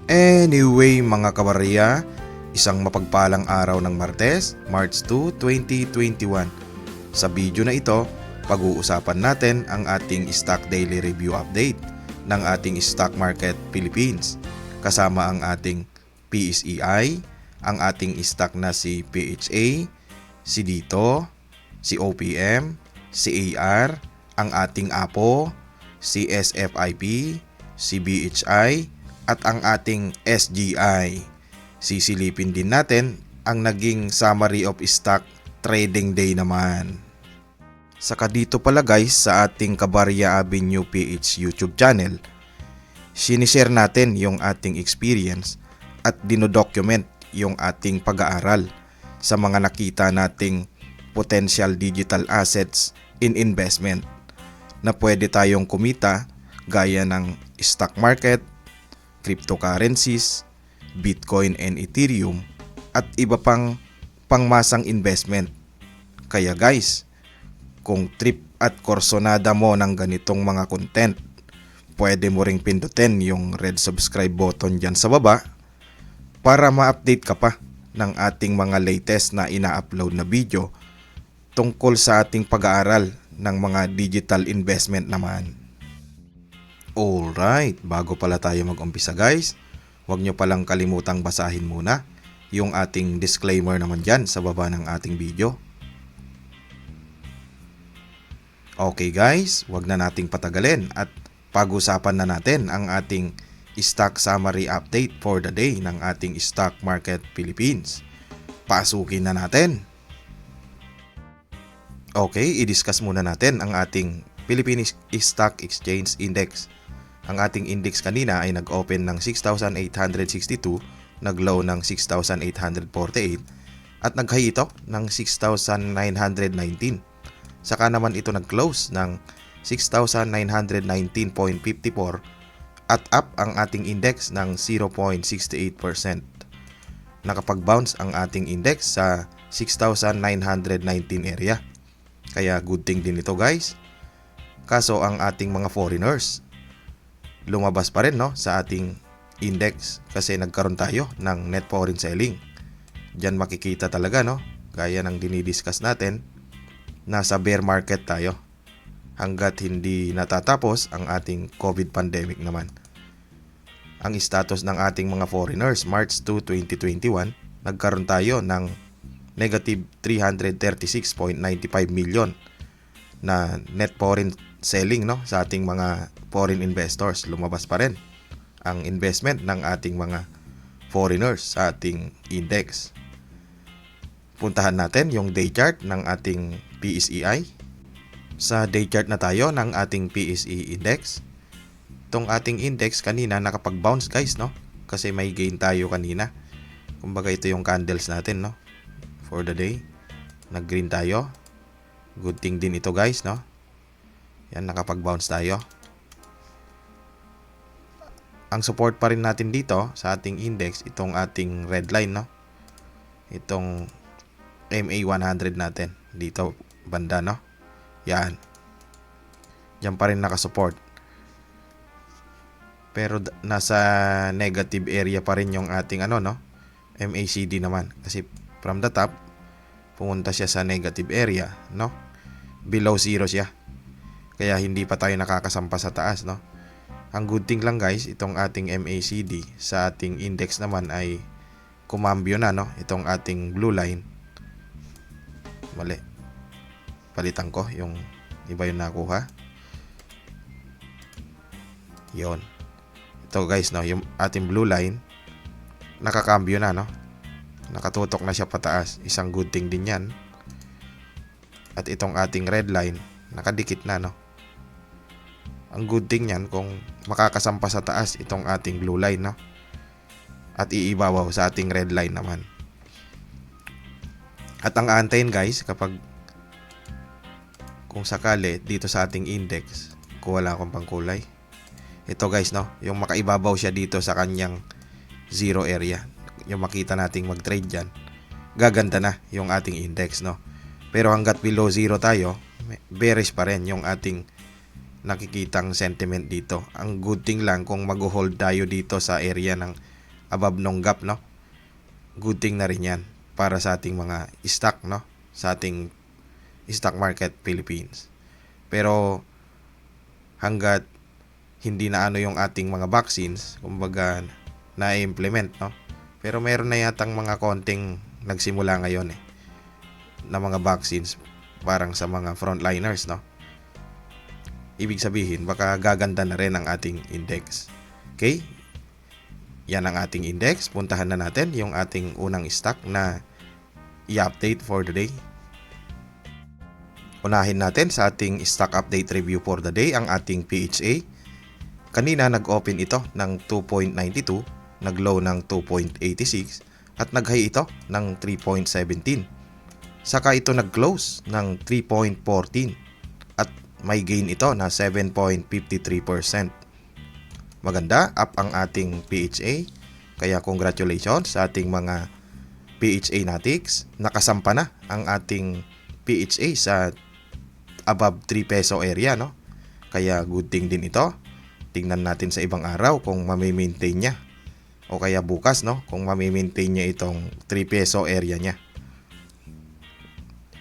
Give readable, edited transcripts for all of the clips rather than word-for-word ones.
Anyway mga kabarya, isang mapagpalang araw ng Martes, March 2, 2021. Sa video na ito, pag-uusapan natin ang ating Stock Daily Review Update ng ating Stock Market Philippines. Kasama ang ating PSEI, ang ating stock na si PHA, si Dito, si OPM, si AR, ang ating APO, si SFIP, si BHI, at ang ating SGI. Sisilipin din natin ang naging summary of stock trading day naman. Saka dito pala guys sa ating Kabarya Avenue PH YouTube channel, sinishare natin yung ating experience at dinodocument yung ating pag-aaral sa mga nakita nating potential digital assets in investment na pwede tayong kumita gaya ng stock market, cryptocurrencies, Bitcoin and Ethereum at iba pang pangmasang investment. Kaya guys, kung trip at korsonada mo ng ganitong mga content, pwede mo ring pindutin yung red subscribe button dyan sa baba para ma-update ka pa ng ating mga latest na ina-upload na video tungkol sa ating pag-aaral ng mga digital investment naman. Alright, bago pala tayo mag-umpisa guys, huwag nyo palang kalimutang basahin muna yung ating disclaimer naman dyan sa baba ng ating video. Okay guys, huwag na nating patagalin at pag-usapan na natin ang ating stock summary update for the day ng ating Stock Market Philippines. Pasukin na natin. Okay, i-discuss muna natin ang ating Philippine Stock Exchange Index. Ang ating index kanina ay nag-open ng 6,862, nag-low ng 6,848 at nag-high ito ng 6,919. Saka naman ito nag-close ng 6,919.54 at up ang ating index ng 0.68%. Nakapag-bounce ang ating index sa 6,919 area. Kaya good thing din ito guys. Kaso ang ating mga foreigners lumabas pa rin sa ating index kasi nagkaroon tayo ng net foreign selling. Diyan makikita talaga gaya ng dinidiscuss natin, nasa bear market tayo hanggat hindi natatapos ang ating COVID pandemic naman. Ang status ng ating mga foreigners March 2, 2021, nagkaroon tayo ng negative 336.95 million na net foreign selling sa ating mga foreign investors. Lumabas pa rin ang investment ng ating mga foreigners sa ating index. Puntahan natin yung day chart ng ating PSEI. Sa day chart na tayo ng ating PSE index. Itong ating index kanina nakapag-bounce guys kasi may gain tayo kanina. Kumbaga ito yung candles natin for the day. Nag-green tayo. Good thing din ito guys Yan, nakapag-bounce tayo. Ang support pa rin natin dito sa ating index, itong ating red line itong MA100 natin dito banda Yan. Diyan pa rin nakasupport. Pero nasa negative area pa rin yung ating MACD naman kasi from the top pumunta siya sa negative area below zero siya. Kaya hindi pa tayo nakakasampa sa taas Ang good thing lang guys, itong ating MACD sa ating index naman ay kumambyo na itong ating blue line. Mali. Palitan ko yung iba yung nakuha. Yon. Ito guys yung ating blue line nakakambyo na Nakatutok na siya pataas. Isang good thing din yan. At itong ating red line nakadikit na Ang good thing yan kung makakasampa sa taas itong ating blue line at iibabaw sa ating red line naman. At ang aantayin guys kapag kung sakali dito sa ating index kung wala akong pangkulay, ito guys yung makaibabaw siya dito sa kanyang zero area, yung makita nating mag-trade dyan, gaganda na yung ating index pero hanggat below zero tayo, bearish pa rin yung ating nakikitang sentiment dito. Ang good thing lang kung mag-hold tayo dito sa area ng above nung gap, no? Good thing na rin yan para sa ating mga stock, no? Sa ating stock market Philippines. Pero hanggat hindi na ano yung ating mga vaccines, kumbaga na-implement, no? Pero meron na yatang mga konting nagsimula ngayon na mga vaccines parang sa mga frontliners, no? Ibig sabihin, baka gaganda na rin ang ating index. Okay? Yan ang ating index. Puntahan na natin yung ating unang stock na i-update for the day. Unahin natin sa ating stock update review for the day ang ating PHA. Kanina nag-open ito ng 2.92, nag-low ng 2.86 at nag-high ito ng 3.17. Saka ito nag-close ng 3.14 at may gain ito na 7.53%. Maganda, up ang ating PHA. Kaya congratulations sa ating mga PHA natics. Nakasampa na ang ating PHA sa above 3 peso area, no? Kaya good thing din ito. Tingnan natin sa ibang araw kung mami-maintain niya. O kaya bukas, no? Kung mami-maintain niya itong 3 peso area niya.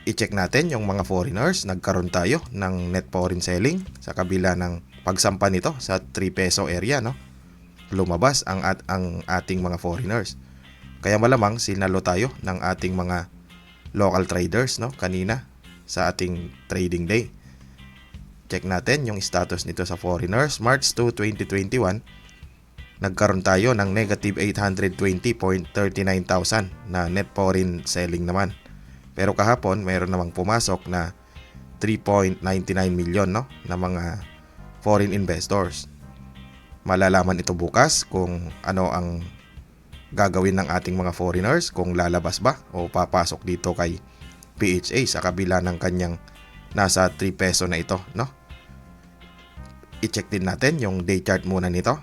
I-check natin yung mga foreigners. Nagkaroon tayo ng net foreign selling sa kabila ng pagsampa nito sa 3 peso area, no? Lumabas ang ating mga foreigners. Kaya malamang sinalo tayo ng ating mga local traders, no? Kanina sa ating trading day. Check natin yung status nito sa foreigners. March 2, 2021, nagkaroon tayo ng negative 820.39,000 na net foreign selling naman. Pero kahapon, mayroon namang pumasok na 3.99 million, no, na mga foreign investors. Malalaman ito bukas kung ano ang gagawin ng ating mga foreigners, kung lalabas ba o papasok dito kay PHA sa kabila ng kanyang nasa 3 peso na ito, no? I-check din natin yung day chart muna nito.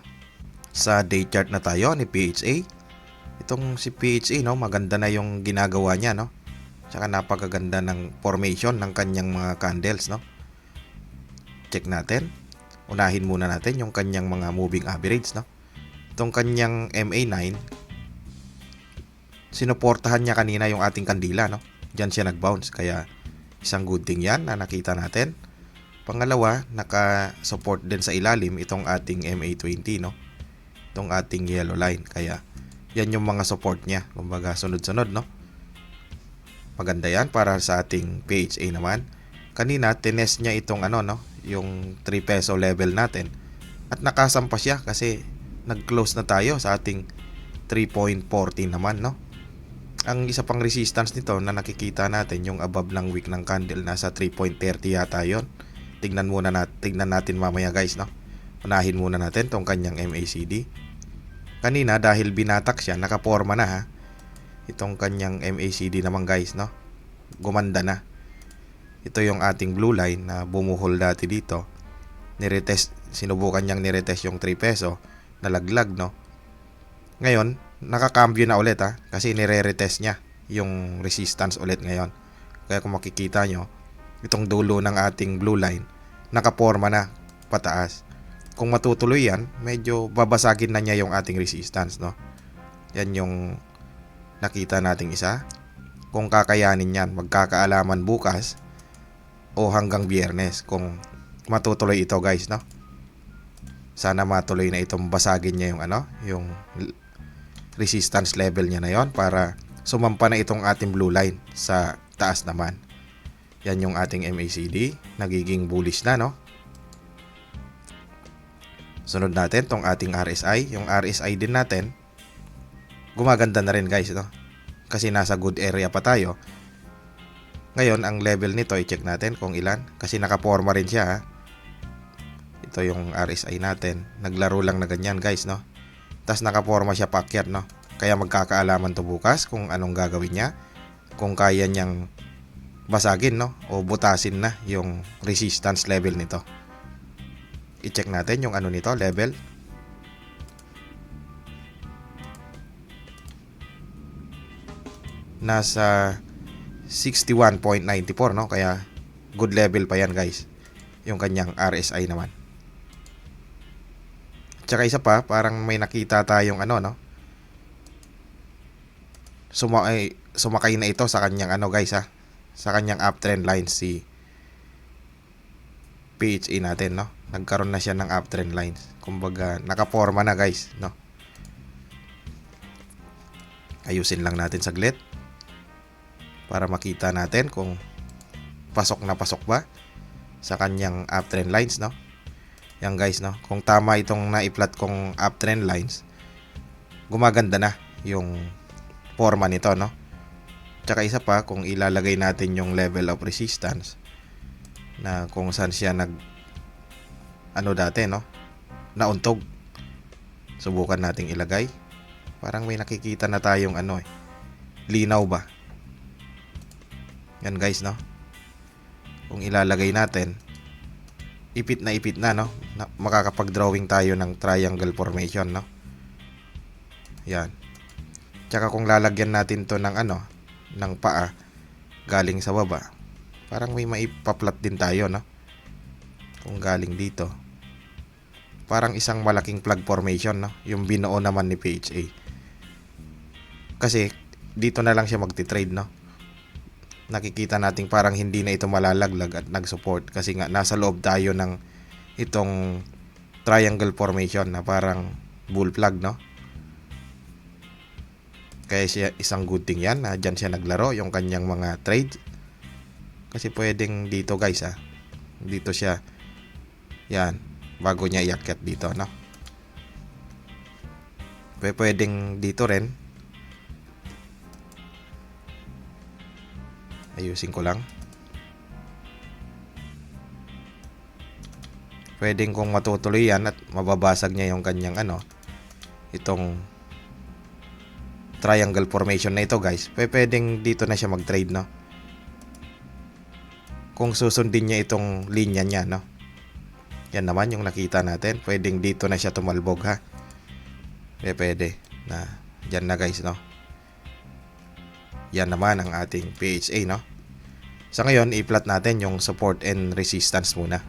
Sa day chart na tayo ni PHA. Itong si PHA, no, maganda na yung ginagawa niya, no? Tsaka napakaganda ng formation ng kanyang mga candles, no? Check natin. Unahin muna natin yung kanyang mga moving average, no? Itong kanyang MA9, sinuportahan niya kanina yung ating kandila, no? Diyan siya nag-bounce, kaya isang good thing yan na nakita natin. Pangalawa, naka-support din sa ilalim itong ating MA20, no? Itong ating yellow line, kaya yan yung mga support niya. Kumbaga sunod-sunod, no? Maganda yan para sa ating PHA naman. Kanina, tinest niya itong yung 3 peso level natin. At nakasampa siya kasi nag-close na tayo sa ating 3.14 naman, no? Ang isa pang resistance nito na nakikita natin, yung above ng wick ng candle, nasa 3.30 yata yon. Tignan natin mamaya, guys, no? Unahin muna natin tong kanyang MACD. Kanina, dahil binatak siya, nakaporma na, ha? Itong kanyang MACD naman, guys, no? Gumanda na. Ito yung ating blue line na bumuhol dati dito. Sinubukan niyang niretest yung 3 peso, nalaglag, no? Ngayon, nakakambyo na ulit, ha? Kasi nire-retest niya yung resistance ulit ngayon. Kaya kung makikita nyo, itong dulo ng ating blue line, nakaporma na pataas. Kung matutuloy yan, medyo babasagin na niya yung ating resistance, no? Yan yung nakita nating isa. Kung kakayanin yan, magkakaalaman bukas o hanggang Biyernes kung matutuloy ito, guys, no? Sana matuloy na itong basagin niya yung resistance level niya na yon para sumampa na itong ating blue line sa taas naman. Yan yung ating MACD, nagiging bullish na, no? Sunod natin tong ating RSI. Yung RSI din natin gumaganda na rin, guys, no? Kasi nasa good area pa tayo. Ngayon, ang level nito, i-check natin kung ilan. Kasi nakaporma rin siya, ha? Ito yung RSI natin. Naglaro lang na ganyan, guys, no? Tapos nakaporma siya paakyat, no? Kaya magkakaalaman to bukas kung anong gagawin niya. Kung kaya niyang basagin, no? O butasin na yung resistance level nito. I-check natin yung nito, level. Nasa 61.94, no? Kaya good level pa yan, guys. Yung kanyang RSI naman. Tsaka isa pa, parang may nakita tayong no? sumakay na ito sa kanyang ano guys ha, sa kanyang uptrend line si PHA natin, no? Nagkaroon na siya ng uptrend lines. Kumbaga nakaporma na guys, no? Ayusin lang natin saglit para makita natin kung pasok na pasok ba sa kanyang uptrend lines, no? Yan guys, no? Kung tama itong na-plot kong uptrend lines, gumaganda na yung forma nito, no? Tsaka isa pa, kung ilalagay natin yung level of resistance na kung saan siya ano dati, no? Nauntog. Subukan nating ilagay. Parang may nakikita na tayong ano linaw ba? Yan guys, no? Kung ilalagay natin, ipit na, no? Makakapag-drawing tayo ng triangle formation, no? Yan. Tsaka kung lalagyan natin to ng ano, ng paa galing sa baba, parang may maipa-plot din tayo, no? Kung galing dito, parang isang malaking plug formation, no? Yung binuo naman ni PHA. Kasi dito na lang siya magti-trade, no? Nakikita nating parang hindi na ito malalaglag at nag-support kasi nga nasa loob tayo ng itong triangle formation na parang bull plug, no? Kaya siya isang good thing yan na dyan siya naglaro yung kanyang mga trade. Kasi pwedeng dito guys dito siya, yan, bago niya iakyat dito, no? Pwedeng dito rin. Ayusin ko lang. Pwedeng kung matutuloy yan at mababasag niya yung kanyang ano, itong triangle formation na ito guys, pwedeng dito na siya mag-trade, no? Kung susundin niya itong linya niya, no? Yan naman yung nakita natin. Pwedeng dito na siya tumalbog ha. Pwede na dyan na guys, no? Yan naman ang ating PHA, no? Sa ngayon, i-plot natin yung support and resistance muna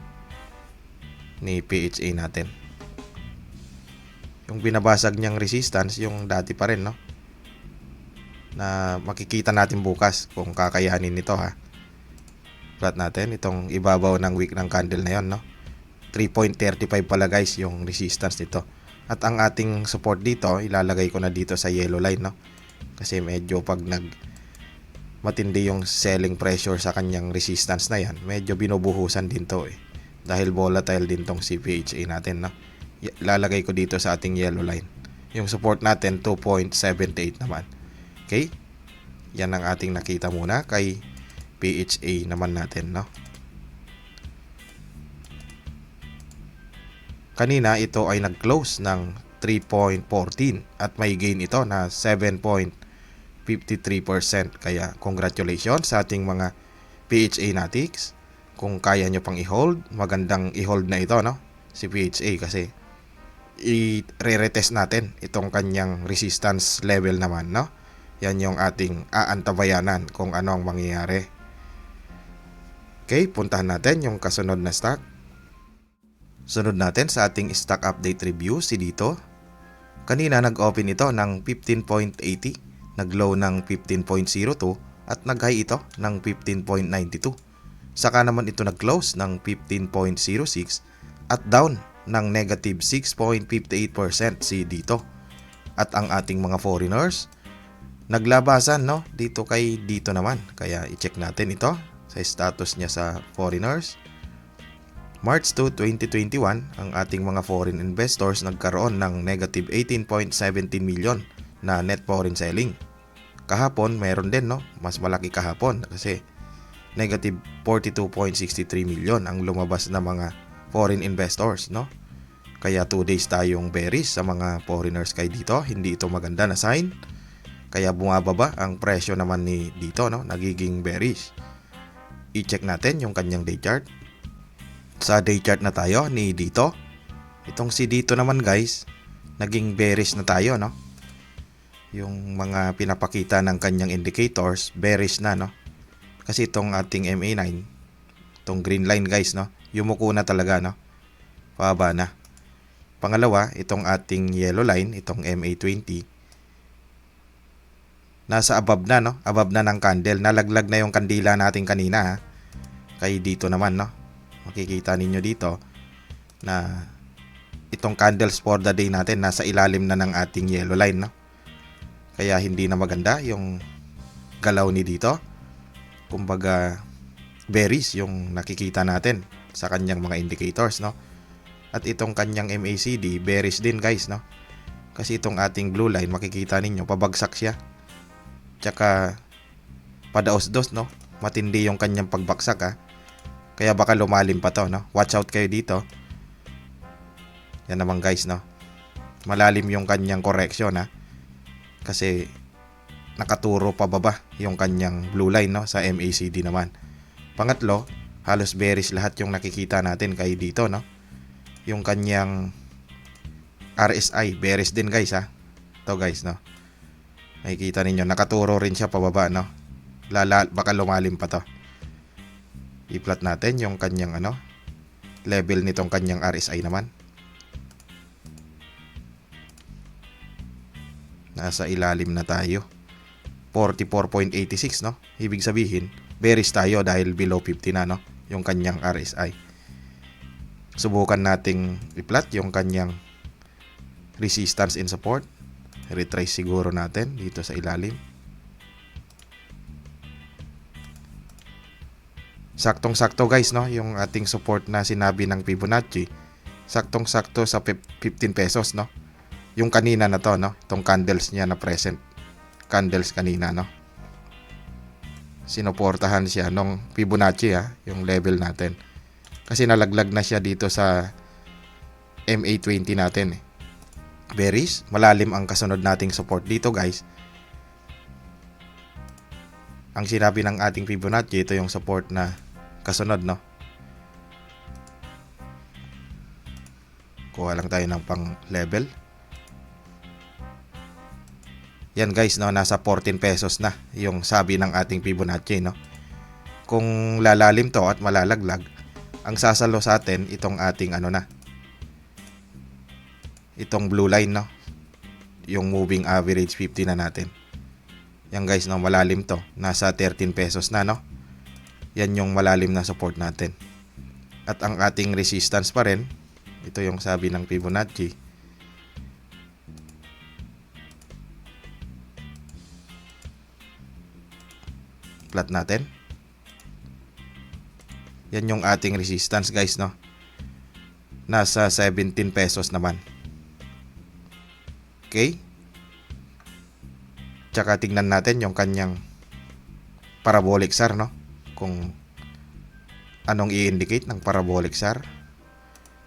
ni PHA natin. Yung binabasag niyang resistance, yung dati pa rin, no? Na makikita natin bukas kung kakayanin nito ha. Plot natin itong ibabaw ng wick ng candle na yon, no? 3.35 pala guys yung resistance nito. At ang ating support dito, ilalagay ko na dito sa yellow line, no? Kasi medyo pag matindi yung selling pressure sa kanyang resistance na yan, medyo binubuhusan din to dahil volatile din tong CPHA natin, no? Lalagay ko dito sa ating yellow line. Yung support natin 2.78 naman. Okay? Yan ang ating nakita muna kay PHA naman natin, no? Kanina ito ay nag-close ng 3.14 at may gain ito na 7.53%. Kaya congratulations sa ating mga PHA natics. Kung kaya nyo pang i-hold, magandang i-hold na ito, no? Si PHA kasi i-retest natin itong kanyang resistance level naman, no? Yan yung ating aantabayanan kung ano ang mangyayari. Okay, puntahan natin yung kasunod na stock. Sunod natin sa ating stock update review si dito. Kanina nag-open ito ng 15.80, nag-low ng 15.02 at nag-high ito ng 15.92. Saka naman ito nag-close ng 15.06 at down ng negative 6.58% si dito. At ang ating mga foreigners naglabasan, no? Dito kay dito naman. Kaya i-check natin ito sa status niya sa foreigners. March 2, 2021, ang ating mga foreign investors nagkaroon ng negative 18.17 million na net foreign selling. Kahapon, mayroon din, no? Mas malaki kahapon kasi negative 42.63 million ang lumabas na mga foreign investors, no? Kaya 2 days tayong bearish sa mga foreigners kay dito. Hindi ito maganda na sign. Kaya bumababa ang presyo naman ni dito, no? Nagiging bearish. I-check natin yung kanyang day chart. Sa day chart na tayo ni dito. Itong si dito naman guys, naging bearish na tayo, no? Yung mga pinapakita ng kanyang indicators, bearish na, no? Kasi itong ating MA9, itong green line guys, no? Yumuko na talaga, no? Pababa na. Pangalawa, itong ating yellow line, itong MA20, nasa above na, no? Above na ng candle. Nalaglag na yung kandila natin kanina, ha? Kaya dito naman, no? Makikita ninyo dito na itong candles for the day natin nasa ilalim na ng ating yellow line, no? Kaya hindi na maganda yung galaw ni dito. Kumbaga bearish yung nakikita natin sa kanyang mga indicators, no? At itong kanyang MACD bearish din, guys, no? Kasi itong ating blue line makikita ninyo pabagsak siya. Tsaka padaos-dos, no? Matindi yung kanyang pagbaksak, ha? Kaya baka lumalim pa to, no? Watch out kayo dito. Yan naman, guys, no? Malalim yung kanyang correction, ha? Kasi nakaturo pa baba yung kanyang blue line, no? Sa MACD naman. Pangatlo, halos bearish lahat yung nakikita natin kay dito, no? Yung kanyang RSI bearish din, guys, ha? Ito, guys, no? Nakikita ninyo, nakaturo rin siya pababa, no? Baka lumalim pa to. I-plot natin yung kanyang level nitong kanyang RSI naman. Nasa ilalim na tayo. 44.86, no? Ibig sabihin, bearish tayo dahil below 50 na, no? Yung kanyang RSI. Subukan nating i-plot yung kanyang resistance and support. Retrace siguro natin dito sa ilalim. Saktong-sakto, guys, no? Yung ating support na sinabi ng Fibonacci. Saktong-sakto sa 15 pesos, no? Yung kanina na to, no? Itong candles niya na present. Candles kanina, no? Sinuportahan siya nung Fibonacci, ha? Yung level natin. Kasi nalaglag na siya dito sa MA20 natin, eh. Bearish, malalim ang kasunod nating support dito, guys. Ang sinabi ng ating Fibonacci, ito yung support na kasunod, no? Kuha lang tayo ng pang level. Yan, guys, no? Nasa 14 pesos na yung sabi ng ating Fibonacci, no? Kung lalalim to at malalaglag, ang sasalo sa atin itong ating itong blue line, no? Yung moving average 50 na natin. Yan, guys, no? Malalim to. Nasa 13 pesos na, no? Yan yung malalim na support natin. At ang ating resistance pa rin, ito yung sabi ng Fibonacci. Plot natin. Yan yung ating resistance, guys, no? Nasa 17 pesos naman. Okay? Tsaka tingnan natin yung kanyang parabolic SAR, no? Kung anong i-indicate ng parabolic SAR.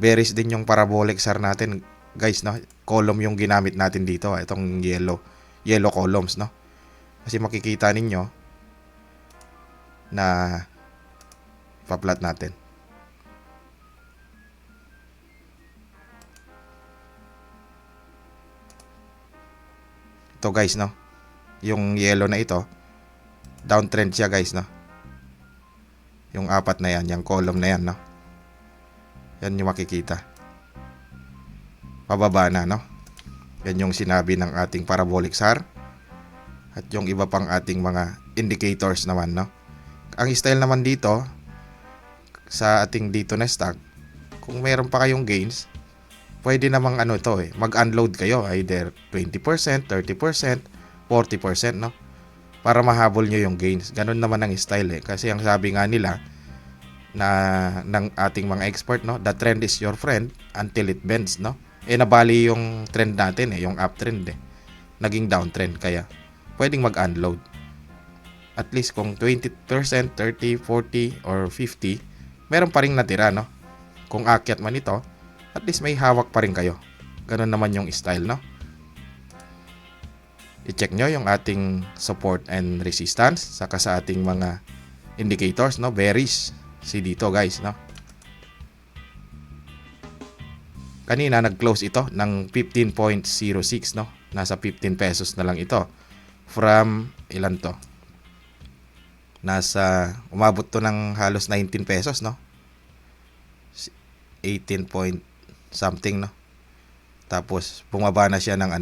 Bearish din yung parabolic SAR natin, guys, no? Column yung ginamit natin dito, itong yellow columns, no? Kasi makikita ninyo na pa-plot natin. Ito, guys, no? Yung yellow na ito, downtrend siya, guys, no? Yung apat na yan, yung column na yan, no? Yan yung makikita. Pababa na, no? Yan yung sinabi ng ating parabolic SAR. At yung iba pang ating mga indicators naman, no? Ang style naman dito, sa ating dito na stock, kung mayroon pa kayong gains, pwede namang mag-unload kayo, either 20%, 30%, 40%, no? Para mahabol nyo yung gains. Ganun naman ang style, eh. Kasi ang sabi nga nila na ng ating mga expert, no, the trend is your friend until it bends, no? Nabali yung trend natin, yung uptrend, naging downtrend, kaya pwedeng mag-unload. At least kung 20%, 30, 40, or 50, meron pa ring natira, no? Kung akyat man ito, at least may hawak pa rin kayo. Ganun naman yung style, no? I-check nyo yung ating support and resistance, saka sa ating mga indicators, no? Bearish si dito, guys, no? Kanina nag-close ito ng 15.06, no? Nasa 15 pesos na lang ito. From ilan to? Umabot to ng halos 19 pesos, no? 18 point something, no? Tapos bumaba na siya ng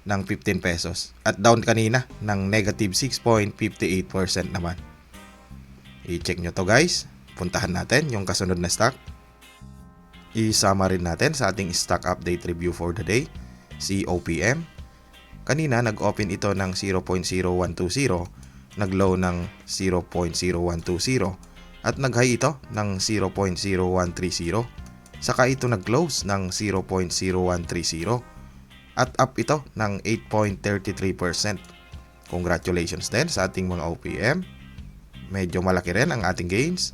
ng 15 pesos at down kanina ng negative 6.58% naman. I-check nyo to guys. Puntahan natin yung kasunod na stock. I-summary natin sa ating stock update review for the day, si OPM. Kanina nag-open ito ng 0.0120, nag-low ng 0.0120 at nag-high ito ng 0.0130. Saka ito nag-close ng 0.0130 at up ito ng 8.33%. Congratulations din sa ating mga OPM. Medyo malaki rin ang ating gains.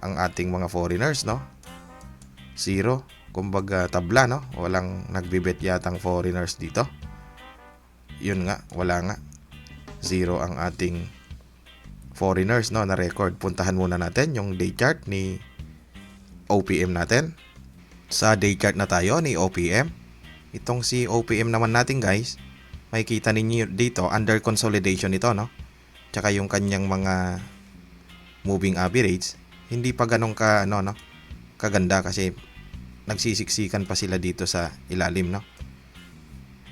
Ang ating mga foreigners, no? Zero. Kumbaga tabla, no? Walang nagbibet yatang foreigners dito. Yun nga, wala nga. Zero ang ating foreigners, no, na record. Puntahan muna natin yung day chart ni OPM natin. Sa day chart na tayo ni OPM. Itong si OPM naman natin guys, makikita ninyo dito under consolidation ito, no? Tsaka yung kanyang mga moving average, hindi pa ganun ka no, kaganda kasi nagsisiksikan pa sila dito sa ilalim, no?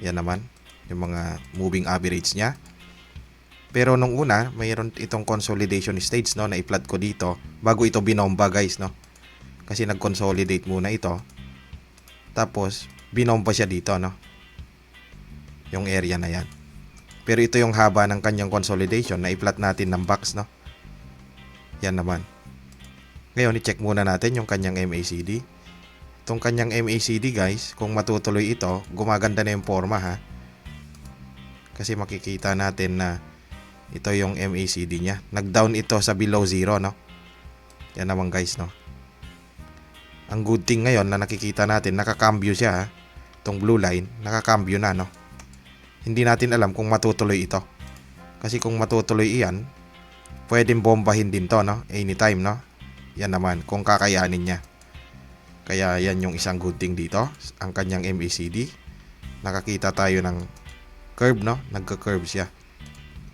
Yan naman yung mga moving average niya. Pero nung una, mayroon itong consolidation stage, no, na i-plot ko dito bago ito binomba guys, no? Kasi nag-consolidate muna ito. Tapos binomba siya dito, no? Yung area na yan. Pero ito yung haba ng kanyang consolidation na i-plot natin ng box, no? Yan naman. Ngayon, i-check muna natin yung kanyang MACD. Itong kanyang MACD guys, kung matutuloy ito, gumaganda na yung forma, ha? Kasi makikita natin na ito yung MACD niya. Nag-down ito sa below zero, no? Yan naman guys, no? Ang good thing ngayon na nakikita natin, nakakambyo siya, ha? Itong blue line, nakakambyo na, no? Hindi natin alam kung matutuloy ito. Kasi kung matutuloy iyan, pwedeng bombahin din to, no? Anytime, no? Yan naman, kung kakayanin niya. Kaya yan yung isang good thing dito, ang kanyang MACD. Nakakita tayo ng curve, no? Nagka-curve siya.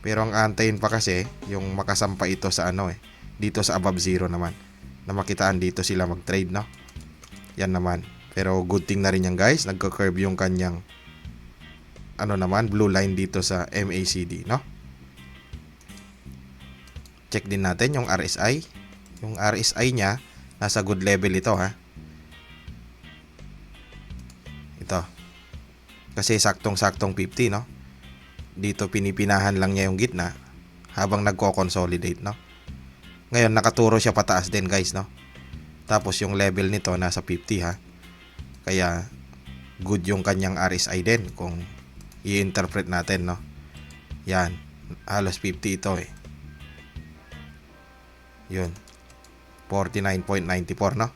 Pero ang antayin pa kasi, yung makasampa ito sa dito sa above zero naman. Na makitaan dito sila mag-trade, no? Yan naman. Pero good thing na rin yan guys, nagka-curve yung kanyang blue line dito sa MACD, no? Check din natin yung RSI. Yung RSI niya, nasa good level ito, ha? Ito. Kasi saktong-saktong 50, no? Dito pinipinahan lang niya yung gitna habang nagko-consolidate, no? Ngayon, nakaturo siya pataas din, guys, no? Tapos yung level nito nasa 50, ha? Kaya good yung kanyang RSI din kung i-interpret natin, no? Yan, halos 50 ito, eh. Yun, 49.94, no?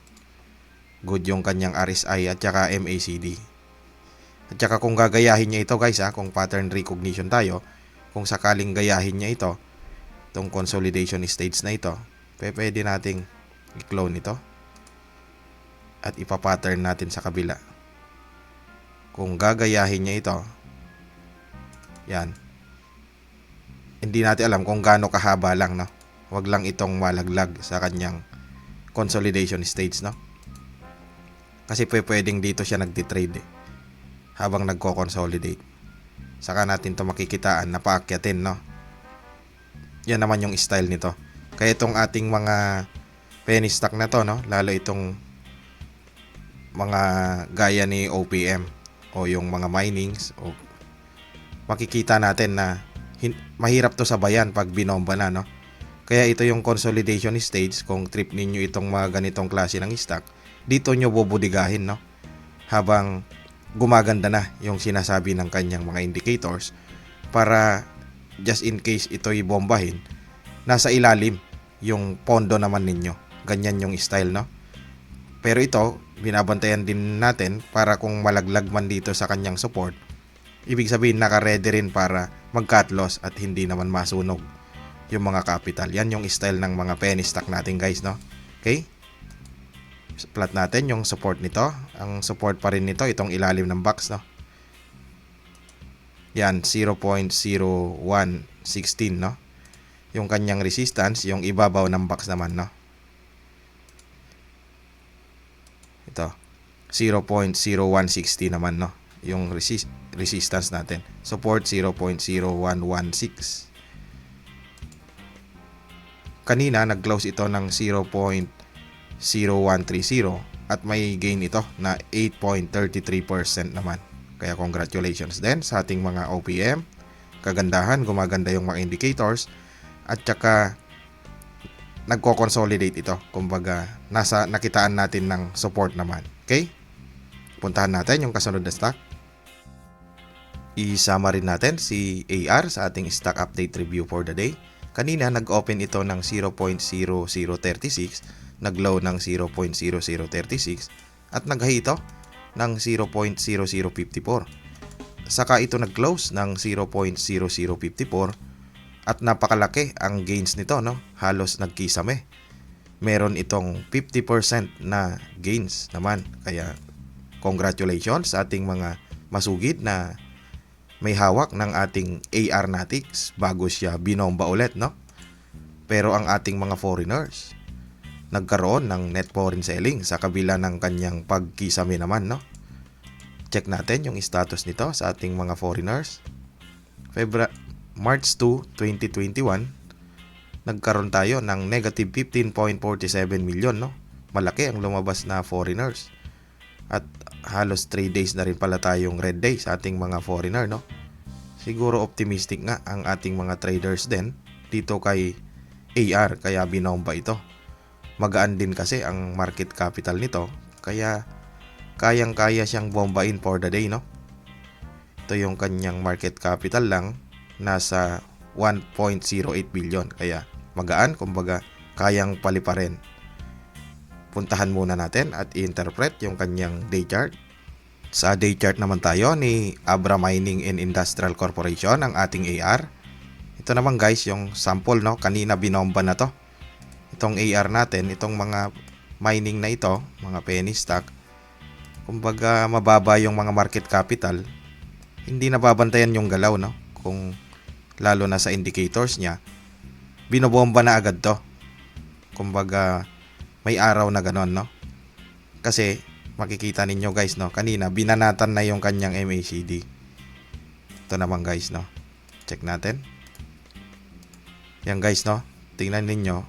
Good yung kanyang RSI at saka MACD. At saka kung gagayahin niya ito guys, ha, kung pattern recognition tayo, kung sakaling gayahin niya ito, itong consolidation stage na ito, pwede nating i-clone ito at ipapattern natin sa kabila. Kung gagayahin niya ito, yan, hindi natin alam kung gaano kahaba lang, no? Wag lang itong malaglag sa kanyang consolidation stage, no? Kasi pwedeng dito siya nagtitrade, eh, habang nagko-consolidate. Saka natin to makikitaan na paakyatin, no? Yan naman yung style nito. Kaya itong ating mga penny stock na to, no? Lalo itong mga gaya ni OPM o yung mga minings, o makikita natin na mahirap to sabayan pag binomba na, no? Kaya ito yung consolidation stage. Kung trip ninyo itong mga ganitong klase ng stock, dito nyo bobudigahin, no? Habang gumaganda na yung sinasabi ng kanyang mga indicators, para just in case ito'y bombahin, nasa ilalim yung pondo naman ninyo. Ganyan yung style, no? Pero ito, binabantayan din natin para kung malaglag man dito sa kanyang support, ibig sabihin naka-ready rin para mag-cut loss at hindi naman masunog yung mga capital. Yan yung style ng mga penny stock natin guys, no? Okay? Plot natin yung support nito. Ang support pa rin nito, itong ilalim ng box, no? Yan, 0.0116, no? Yung kanyang resistance, yung ibabaw ng box naman, no? Ito, 0.0160 naman, no? Yung resistance natin. Support 0.0116. Kanina nag-close ito ng 0.0130 at may gain ito na 8.33% naman. Kaya congratulations din sa ating mga OPM. Kagandahan, gumaganda yung mga indicators at saka nagko-consolidate ito. Kumbaga, nakitaan natin ng support naman. Okay? Puntahan natin yung kasunod na stock. I-summary natin si AR sa ating stock update review for the day. Kanina nag-open ito ng 0.0036, nag-low ng 0.0036 at nag-high ito ng 0.0054. Saka ito nag-close ng 0.0054 at napakalaki ang gains nito, no? Halos nagkisame. Meron itong 50% na gains naman. Kaya congratulations sa ating mga masugid na may hawak ng ating ARnatics bago siya binomba ulit, no? Pero ang ating mga foreigners nagkaroon ng net foreign selling sa kabila ng kanyang pagkisame naman, no? Check natin yung status nito sa ating mga foreigners. March 2, 2021, nagkaroon tayo ng negative 15.47 million, no? Malaki ang lumabas na foreigners. At halos 3 days na rin pala tayong red day sa ating mga foreigner, no? Siguro optimistic nga ang ating mga traders din dito kay AR kaya binomba ito. Magaan din kasi ang market capital nito kaya kayang-kaya siyang bombain for the day, no? Ito yung kanyang market capital lang, nasa 1.08 billion. Kaya magaan, kumbaga kayang paliparin. Puntahan muna natin at i-interpret yung kanyang day chart. Sa day chart naman tayo ni Abra Mining and Industrial Corporation, ang ating AR. Ito naman guys yung sample, no? Kanina binomba na to. Itong AR natin, itong mga mining na ito, mga penny stock, kumbaga mababa yung mga market capital. Hindi nababantayan yung galaw, no? Kung lalo na sa indicators niya, binobomba na agad to. Kumbaga may araw na ganon, no? Kasi makikita ninyo guys, no? Kanina binanatan na yung kanyang MACD. Ito naman guys, no? Check natin. Yan guys, no? Tingnan ninyo.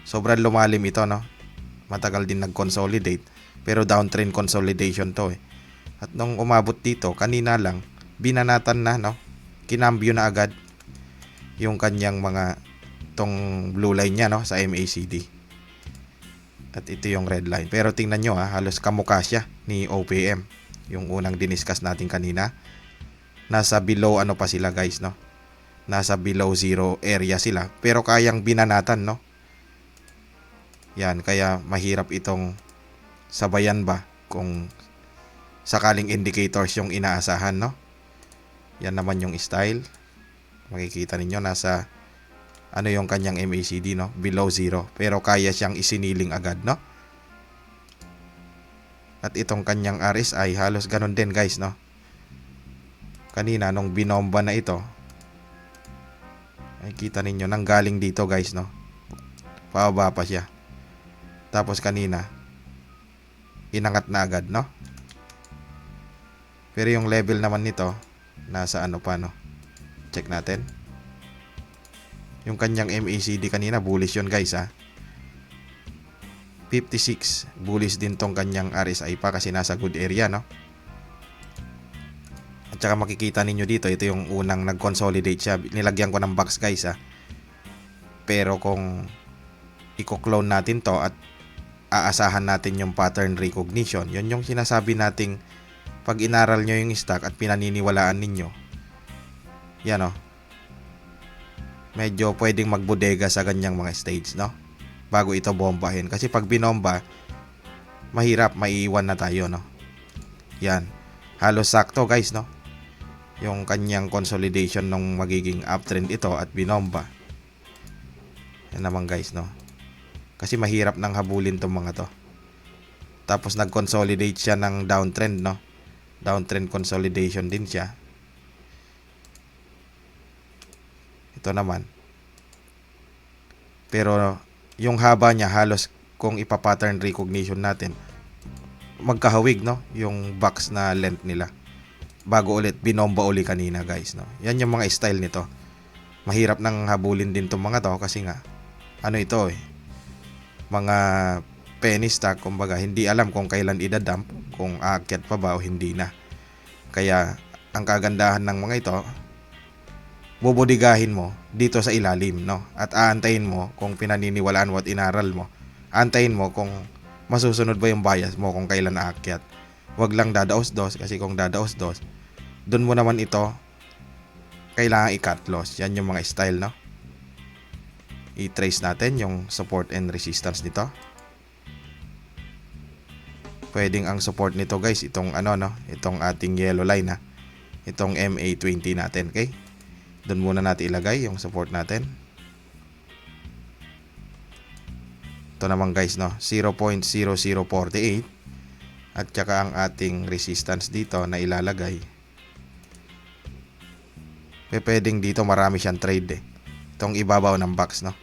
Sobrang lumalim ito, no? Matagal din nag-consolidate. Pero downtrend consolidation to eh. At nung umabot dito, kanina lang, binanatan na, no? Kinambyo na agad yung kanyang mga tong blue line niya, no? Sa MACD. At ito yung red line. Pero tingnan nyo ha, halos kamukha siya ni OPM. Yung unang diniscuss natin kanina. Nasa below ano pa sila guys, no? Nasa below zero area sila. Pero kayang binanatan, no? Yan, kaya mahirap itong sabayan ba kung sakaling indicators yung inaasahan, no? Yan naman yung style. Makikita ninyo nasa ano yung kanyang MACD, no? Below zero. Pero kaya siyang isiniling agad, no? At itong kanyang RSI halos ganun din guys, no? Kanina nung binomba na ito, ay kita ninyo nanggaling dito guys, no? Pababa pa siya. Tapos kanina inangat na agad, no? Pero yung level naman nito nasa ano pa, no? Check natin. Yung kanyang MACD kanina bullish yun guys, ha? 56 bullish din tong kanyang RSI pa kasi nasa good area, no? At saka makikita ninyo dito, ito yung unang nag-consolidate siya. Nilagyan ko ng box guys, ha? Pero kung i-clone natin to at aasahan natin yung pattern recognition, yun yung sinasabi nating pag inaral nyo yung stock at pinaniniwalaan ninyo, yan, no? Medyo pwedeng magbodega sa ganyang mga stage, no? Bago ito bombahin. Kasi pag binomba, mahirap, maiiwan na tayo, no? Yan. Halos sakto guys, no? Yung kanyang consolidation ng magiging uptrend ito at binomba. Yan naman guys, no? Kasi mahirap nang habulin tong mga to. Tapos nag-consolidate siya ng downtrend, no? Downtrend consolidation din siya. Ito naman. Pero yung haba niya halos kung ipa-pattern recognition natin, magkahawig, no? Yung box na length nila. bago ulit binomba uli kanina guys, no. Yan yung mga style nito. Mahirap nang habulin din tong mga to kasi nga ano ito mga penny stock, kumbaga hindi alam kung kailan idadump, kung aakyat pa ba o hindi na. Kaya ang kagandahan ng mga ito, bubodigahin mo dito sa ilalim, no? At aantayin mo kung pinaniniwalaan mo at inaral mo. Aantayin mo kung masusunod ba yung bias mo kung kailan aakyat. Huwag lang dadaos-dos, kasi kung dadaos-dos, doon mo naman ito kailangan i-cut loss. Yan yung mga style, no? I-trace natin yung support and resistance nito. Pwedeng ang support nito guys, itong itong ating yellow line ha. Itong MA20 natin, okay? Doon muna natin ilagay yung support natin. Ito naman guys, no, 0.0048 at saka ang ating resistance dito na ilalagay. Pwedeng dito marami siyang trade Itong ibabaw ng box, no,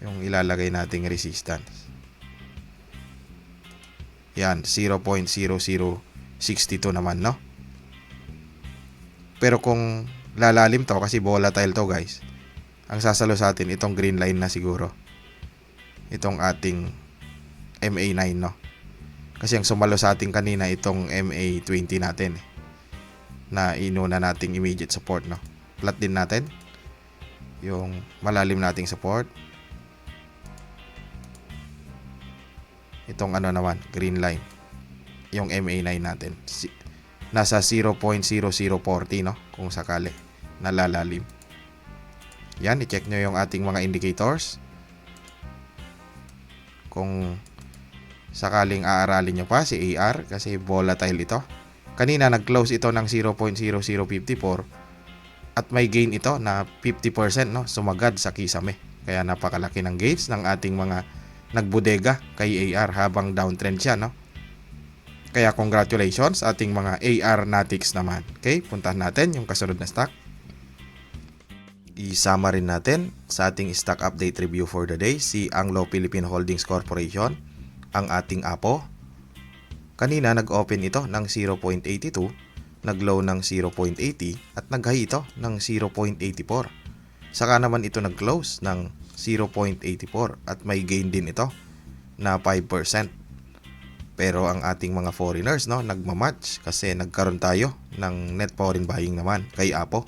yung ilalagay nating resistance. Yan, 0.0062 naman, no. Pero kung lalalim to, kasi volatile to guys, ang sasalo sa atin itong green line na siguro, itong ating MA9, no. Kasi ang sumalo sa atin kanina itong MA20 natin na inuna nating immediate support, no. Plot din natin yung malalim nating support. Itong naman, green line, yung MA9 natin, nasa 0.0040, no, kung sakali nalalalim. Yan, i-check nyo yung ating mga indicators. Kung sakaling aaralin nyo pa si AR, kasi volatile ito. Kanina nag-close ito ng 0.0054 at may gain ito na 50%, no, sumagad sa kisame. Kaya napakalaki ng gains ng ating mga nagbodega kay AR habang downtrend siya, no. Kaya congratulations ating mga AR Natics naman. Okay, puntahan natin yung kasunod na stock. I-summary natin sa ating stock update review for the day si Anglo Philippine Holdings Corporation, ang ating APO. Kanina nag-open ito ng 0.82, nag-low ng 0.80 at nag-high ito ng 0.84. Saka naman ito nag-close ng 0.84 at may gain din ito na 5%. Pero ang ating mga foreigners, no, nagmamatch kasi nagkaroon tayo ng net foreign buying naman kay APO.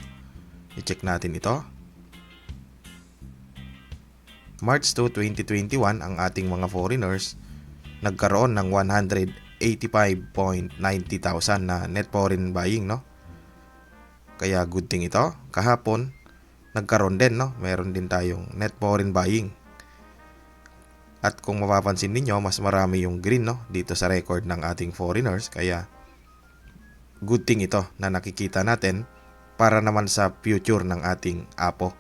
I-check natin ito. March 2, 2021, ang ating mga foreigners nagkaroon ng 185.90,000 na net foreign buying, no. Kaya good thing ito. Kahapon nagkaroon din, no, meron din tayong net foreign buying. At kung mapapansin ninyo, mas marami yung green, no, dito sa record ng ating foreigners. Kaya good thing ito na nakikita natin para naman sa future ng ating APO.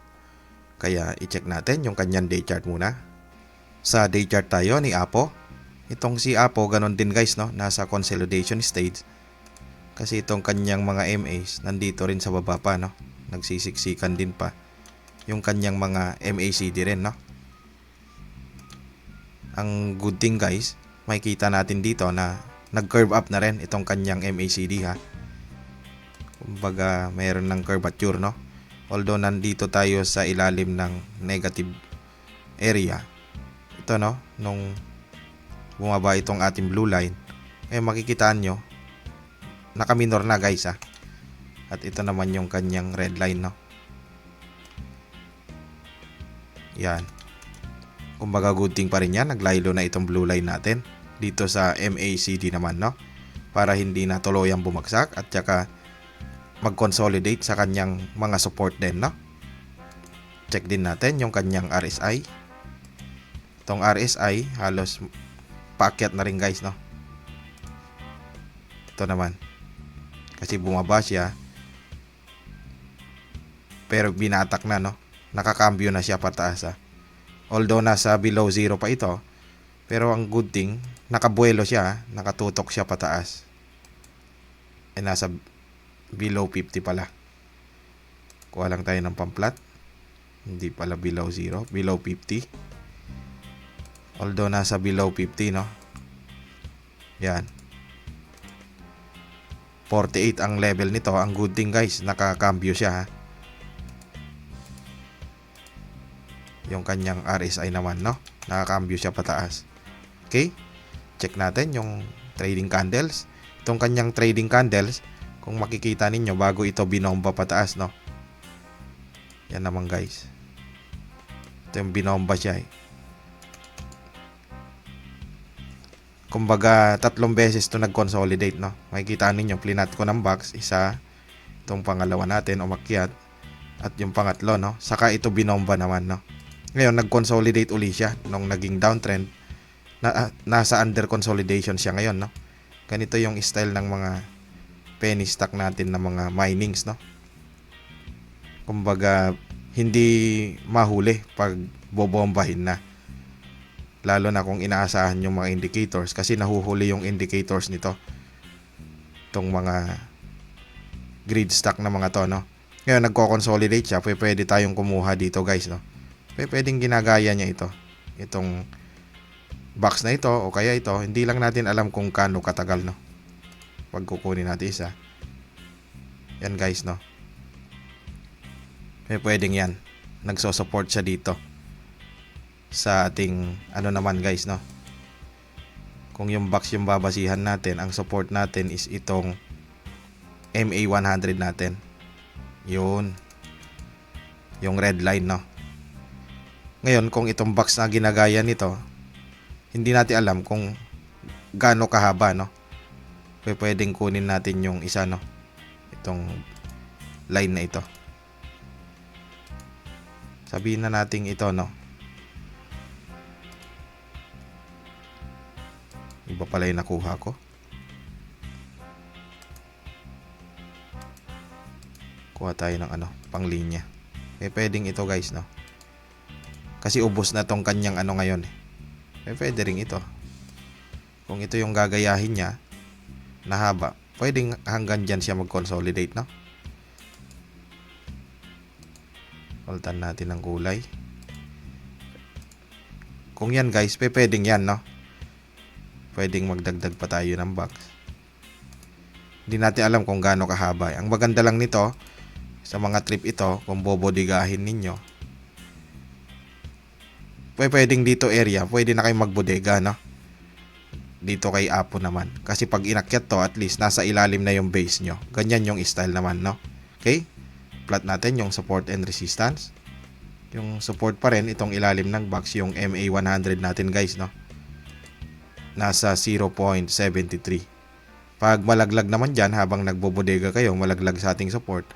Kaya i-check natin yung kanyang day chart muna. Sa day chart tayo ni APO. Itong si APO, ganon din guys, no, nasa consolidation stage. Kasi itong kanyang mga MAs nandito rin sa baba pa, no, nagsisiksikan din pa yung kanyang mga MACD rin, no. Ang good thing guys, makikita natin dito na nag-curve up na rin itong kanyang MACD ha. Kumbaga mayroon ng curvature, no. Although nandito tayo sa ilalim ng negative area, ito, no, nung bumaba itong ating blue line, makikitaan nyo nakaminor na guys ha. At ito naman yung kanyang red line, no. Yan, kumbaga good thing pa rin yan, naglaylo na itong blue line natin dito sa MACD naman, no, para hindi na tuluyang bumagsak at saka mag-consolidate sa kanyang mga support din, no. Check din natin yung kanyang RSI. Itong RSI halos paakyat na rin guys, no. Ito naman kasi bumaba siya pero binatak na, no, nakakambyo na siya pataas ha. Although nasa below zero pa ito, pero ang good thing, nakabuelo siya, nakatutok siya pataas. Nasa below 50 pala. Kuha lang tayo ng pamplat. Hindi pala below zero, below 50. Although nasa below 50, no. Yan. 48 ang level nito. Ang good thing guys, nakakambyo siya ha. Yung kanyang RSI naman, no? Nakakambyo siya pataas. Okay? Check natin yung trading candles. Itong kanyang trading candles, kung makikita ninyo, bago ito binomba pataas, no? Yan naman guys. Ito yung binomba siya eh. Kumbaga, 3 beses to nag-consolidate, no? Makikita ninyo, plinat ko ng box, isa, itong pangalawa natin, umakyat, at yung pangatlo, no? Saka ito binomba naman, no? Ngayon, nag-consolidate uli siya nung naging downtrend. Nasa under consolidation siya ngayon, no? Ganito yung style ng mga penny stock natin na mga minings, no? Kumbaga, hindi mahuli pag bobombahin na. Lalo na kung inaasahan yung mga indicators kasi nahuhuli yung indicators nito. Itong mga grid stock na mga to, no? Ngayon, nagko-consolidate siya. Pwede tayong kumuha dito, guys, no? Pwedeng ginagaya niya ito. Itong box na ito o kaya ito, hindi lang natin alam kung kano katagal, no? Pag kukunin natin isa. Yan guys, no? Pwedeng yan. Nagso-support siya dito. Sa ating, ano naman guys, no? Kung yung box yung babasihan natin, ang support natin is itong MA100 natin. Yun. Yung red line, no? Ngayon, kung itong box na ginagaya nito, hindi natin alam kung gaano kahaba, no? Pwedeng kunin natin yung isa, no? Itong line na ito. Sabihin na natin ito, no? Iba pala yung nakuha ko. Kuha tayo ng ano, panglinya. Pwedeng ito guys, no? Kasi ubos na tong kanyang ano ngayon. Pwede rin ito. Kung ito yung gagayahin niya na haba, pwedeng hanggang dyan siya mag-consolidate, no? Palitan natin ng kulay. Kung yan guys, pwedeng yan, no? Pwedeng magdagdag pa tayo ng box. Hindi natin alam kung gaano kahaba. Ang maganda lang nito, sa mga trip ito, kung bobodigahin ninyo, pwedeng dito area, pwede na kayo magbodega, no? Dito kay Apo naman. Kasi pag inakyat to, at least nasa ilalim na yung base nyo. Ganyan yung style naman, no? Okay? Plot natin yung support and resistance. Yung support pa rin, itong ilalim ng box, yung MA100 natin guys, no? Nasa 0.73. Pag malaglag naman dyan, habang nagbobodega kayo, malaglag sa ating support,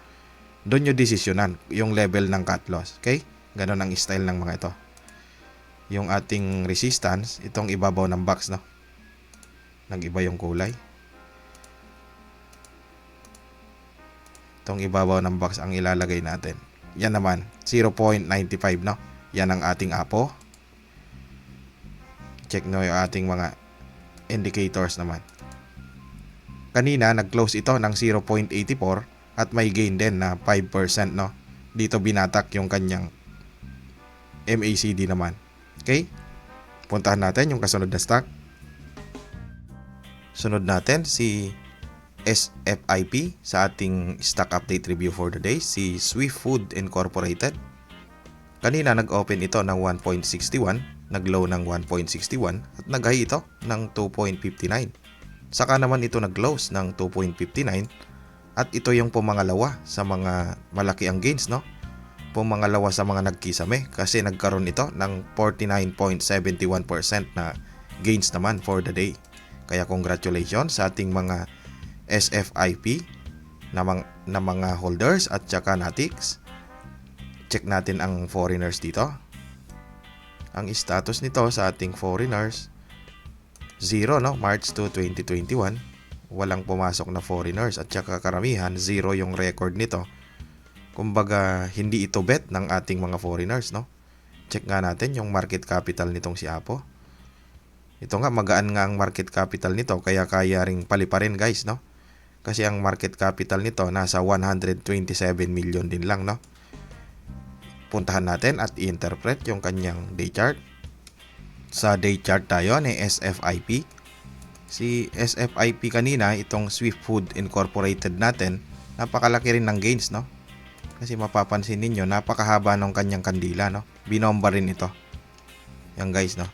doon nyo desisyonan yung level ng cut loss. Okay? Ganon ang style ng mga ito. Yung ating resistance, itong ibabaw ng box, no? Nag-iba yung kulay. Itong ibabaw ng box ang ilalagay natin. Yan naman, 0.95, no? Yan ang ating Apo. Check nyo yung ating mga indicators naman. Kanina, nag-close ito ng 0.84 at may gain din na 5%, no? Dito binatak yung kanyang MACD naman. Okay? Puntahan natin yung kasunod na stock. Sunod natin si SFIP sa ating stock update review for the day, si Swift Food Incorporated. Kanina nag-open ito ng 1.61, nag-low ng 1.61 at nag-high ito ng 2.59. Saka naman ito nag-close ng 2.59 at ito yung pumangalawa sa mga malaki ang gains, no? Pumangalawa sa mga nagkisame kasi nagkaroon ito ng 49.71% na gains naman for the day. Kaya congratulations sa ating mga SFIP na mga holders at saka Natix. Check natin ang foreigners dito. Ang status nito sa ating foreigners, 0, no? March 2, 2021. Walang pumasok na foreigners at saka karamihan 0 yung record nito. Kumbaga, hindi ito bet ng ating mga foreigners, no? Check nga natin yung market capital nitong si Apo. Ito nga, magaan nga ang market capital nito, kaya kaya ring paliparin guys, no? Kasi ang market capital nito nasa 127 million din lang, no? Puntahan natin at i-interpret yung kanyang day chart. Sa day chart tayo ni SFIP. Si SFIP kanina, itong Swift Food Incorporated natin, napakalaki rin ng gains, no? Kasi mapapansin ninyo, napakahaba ng kanyang kandila, no? Binomba rin ito. Yan guys, no?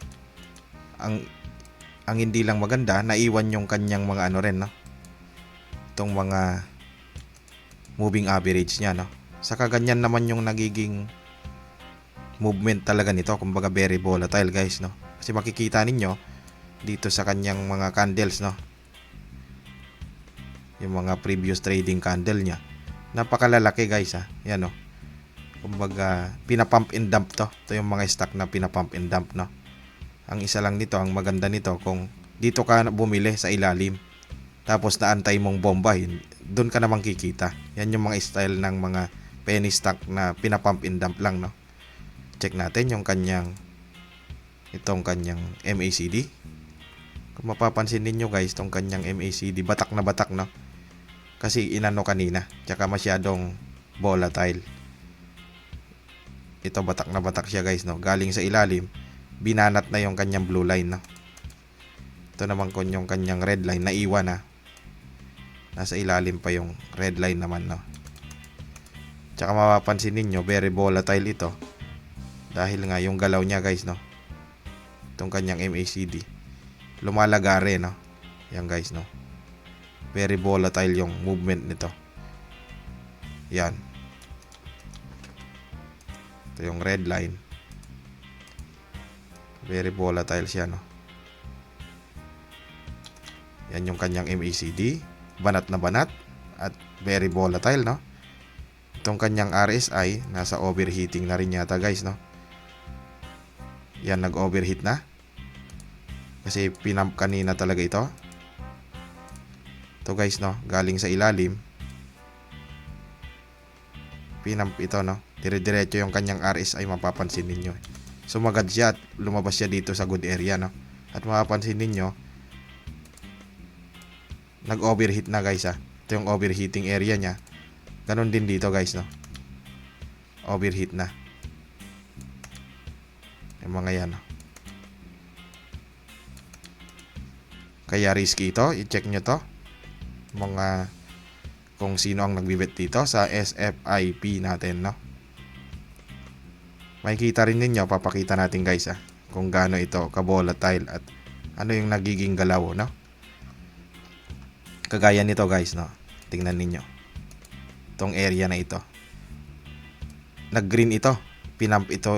Ang hindi lang maganda, naiwan yung kanyang mga ano rin, no? Itong mga moving average niya, no? Saka ganyan naman yung nagiging movement talaga nito, kumbaga very volatile guys, no? Kasi makikita ninyo dito sa kanyang mga candles, no? Yung mga previous trading candle niya, napakalalaki guys, ha. Yan, no? Kumbaga pinapump and dump to. Ito yung mga stock na pinapump and dump, no? Ang isa lang nito, ang maganda nito, kung dito ka bumili sa ilalim, tapos naantay mong bomba, doon ka namang kikita. Yan yung mga style ng mga penny stock na pinapump and dump lang, no? Check natin yung itong kanyang MACD. Kung mapapansin ninyo guys, itong kanyang MACD, batak na batak, no? Kasi inano kanina, tsaka masyadong volatile. Ito batak na batak siya guys, no? Galing sa ilalim, binanat na yung kanyang blue line, no? Ito naman kung yung kanyang red line, naiwan na. Nasa ilalim pa yung red line naman, no? Tsaka mapapansin ninyo, very volatile ito. Dahil nga yung galaw niya guys, no? Itong kanyang MACD, lumalagare, no? Yan guys, no? Very volatile yung movement nito. Yan. Ito yung red line. Very volatile siya, no? Yan yung kanyang MACD, banat na banat at very volatile, no? Itong kanyang RSI, nasa overheating na rin yata guys, no? Yan, nag-overheat na. Kasi pinump kanina talaga ito. Ito guys, no? Galing sa ilalim. Pinump ito, no? Dire-diretso yung kanyang RSI, mapapansin ninyo. Sumagad siya at lumabas siya dito sa good area, no? At mapapansin ninyo, nag-overheat na guys, ha? Ito yung overheating area niya. Ganon din dito guys, no? Overheat na. Yung mga yan, no? Kaya risky ito, i-check nyo to. Mga kung sino ang nagbibet dito sa SFIP natin, no? Makikita rin ninyo, papakita natin guys, ha? Kung gaano ito ka-volatile at ano yung nagiging galaw, no? Kagaya nito guys, no? Tingnan ninyo. Itong area na ito. Nag-green ito. Pinump ito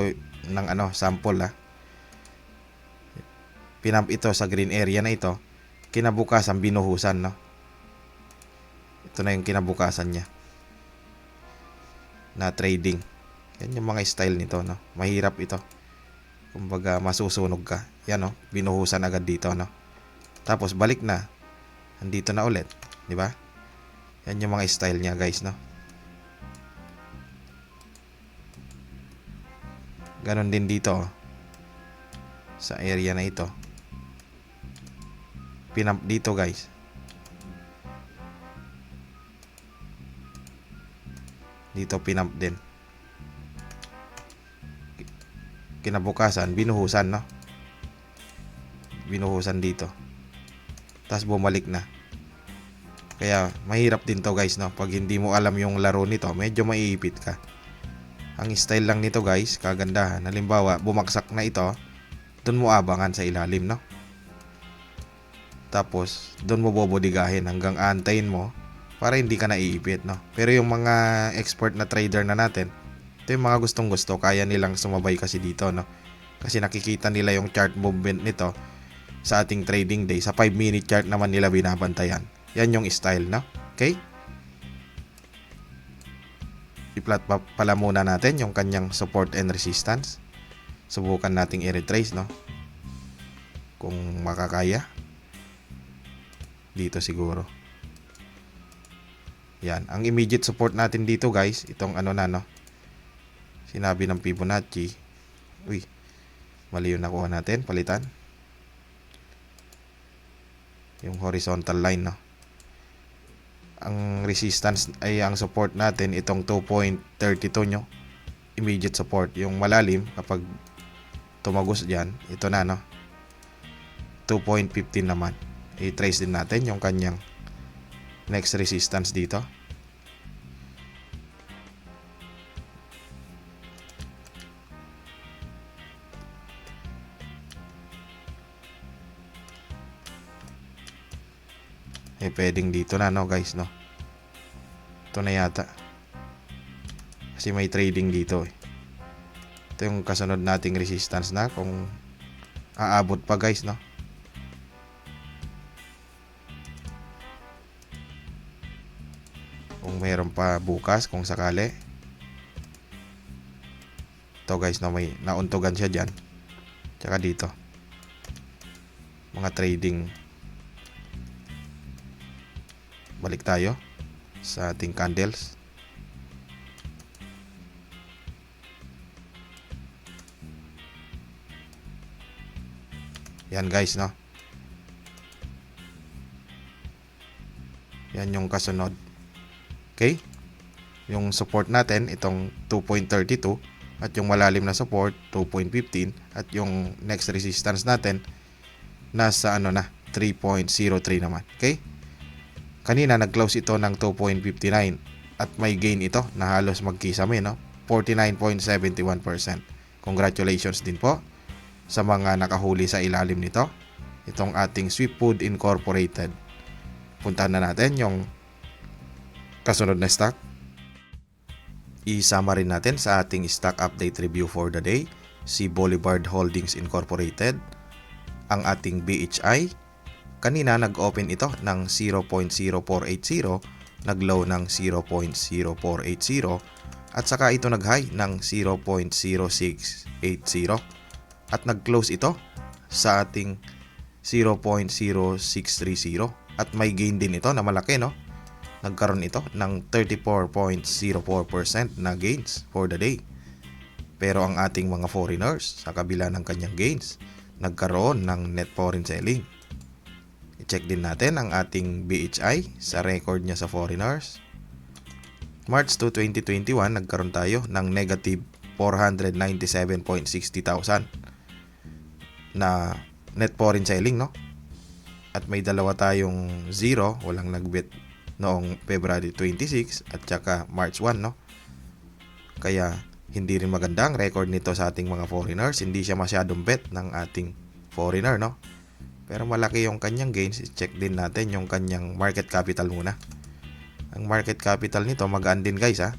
ng sample, ha. Pinump ito sa green area na ito. Kinabukasan binuhusan, no? Ito na yung kinabukasan niya na trading. Yan yung mga style nito, no? Mahirap ito. Kumbaga masusunog ka. Yan, no? Binuhusan agad dito, no? Tapos balik na. Andito na ulit, di ba? Yan yung mga style niya, guys, no? Ganon din dito, oh. Sa area na ito. Pinump dito, guys. Dito pinump din. Kinabukasan, binuhusan, no? Binuhusan dito. Tapos bumalik na. Kaya mahirap din to guys, no? Pag hindi mo alam yung laro nito, medyo maiipit ka. Ang style lang nito guys, kagandahan. Halimbawa, bumagsak na ito, doon mo abangan sa ilalim, no? Tapos, doon mo bobodigahin hanggang aantayin mo para hindi ka naiipit, no? Pero yung mga expert na trader na natin, ito yung mga gustong gusto, kaya nilang sumabay kasi dito, no? Kasi nakikita nila yung chart movement nito sa ating trading day. Sa 5-minute chart naman nila binabantayan. Yan yung style, no? Okay? I-plot pala muna natin yung kanyang support and resistance. Subukan nating i-retrace, no? Kung makakaya. Dito siguro. Yan. Ang immediate support natin dito, guys, itong no? Sinabi ng Fibonacci. Uy. Mali yung nakuha natin. Palitan. Yung horizontal line, no? Ang resistance ay ang support natin itong 2.32 nyo. Immediate support. Yung malalim kapag tumagos dyan, ito na, no? 2.15 naman. i-trace din natin yung kanyang next resistance dito. Pwedeng dito na, no guys, no? Ito na yata. Kasi may trading dito eh. Ito yung kasunod nating resistance na kung aabot pa, guys, no? Kung mayroon pa bukas, kung sakali. Ito, guys, no, may nauntugan siya dyan. Tsaka dito. Mga trading. Balik tayo sa ating candles. Yan, guys, no? Yan yung kasunod. Okay? Yung support natin, itong 2.32 at yung malalim na support, 2.15 at yung next resistance natin, nasa 3.03 naman. Okay? Kanina nag-close ito ng 2.59 at may gain ito na halos magkisame, no? 49.71%. Congratulations din po sa mga nakahuli sa ilalim nito. Itong ating Sweet Food Incorporated. Puntahan na natin yung kasunod na stock. Isama rin natin sa ating stock update review for the day si Boulevard Holdings Incorporated, ang ating BHI. Kanina nag-open ito ng 0.0480, nag-low ng 0.0480 at saka ito nag-high ng 0.0680 at nag-close ito sa ating 0.0630 at may gain din ito na malaki, no? Nagkaroon ito ng 34.04% na gains for the day. Pero ang ating mga foreigners, sa kabila ng kanyang gains, nagkaroon ng net foreign selling. I-check din natin ang ating BHI sa record niya sa foreigners. March 2, 2021, nagkaroon tayo ng negative 497.60,000 na net foreign selling, no? At may dalawa tayong zero, walang nagbet noong February 26 at saka March 1, no? Kaya hindi rin maganda ang record nito sa ating mga foreigners. Hindi siya masyadong bet ng ating foreigner, no? Pero malaki yung kanyang gains. Check din natin yung kanyang market capital muna. Ang market capital nito magaan din, guys, ha.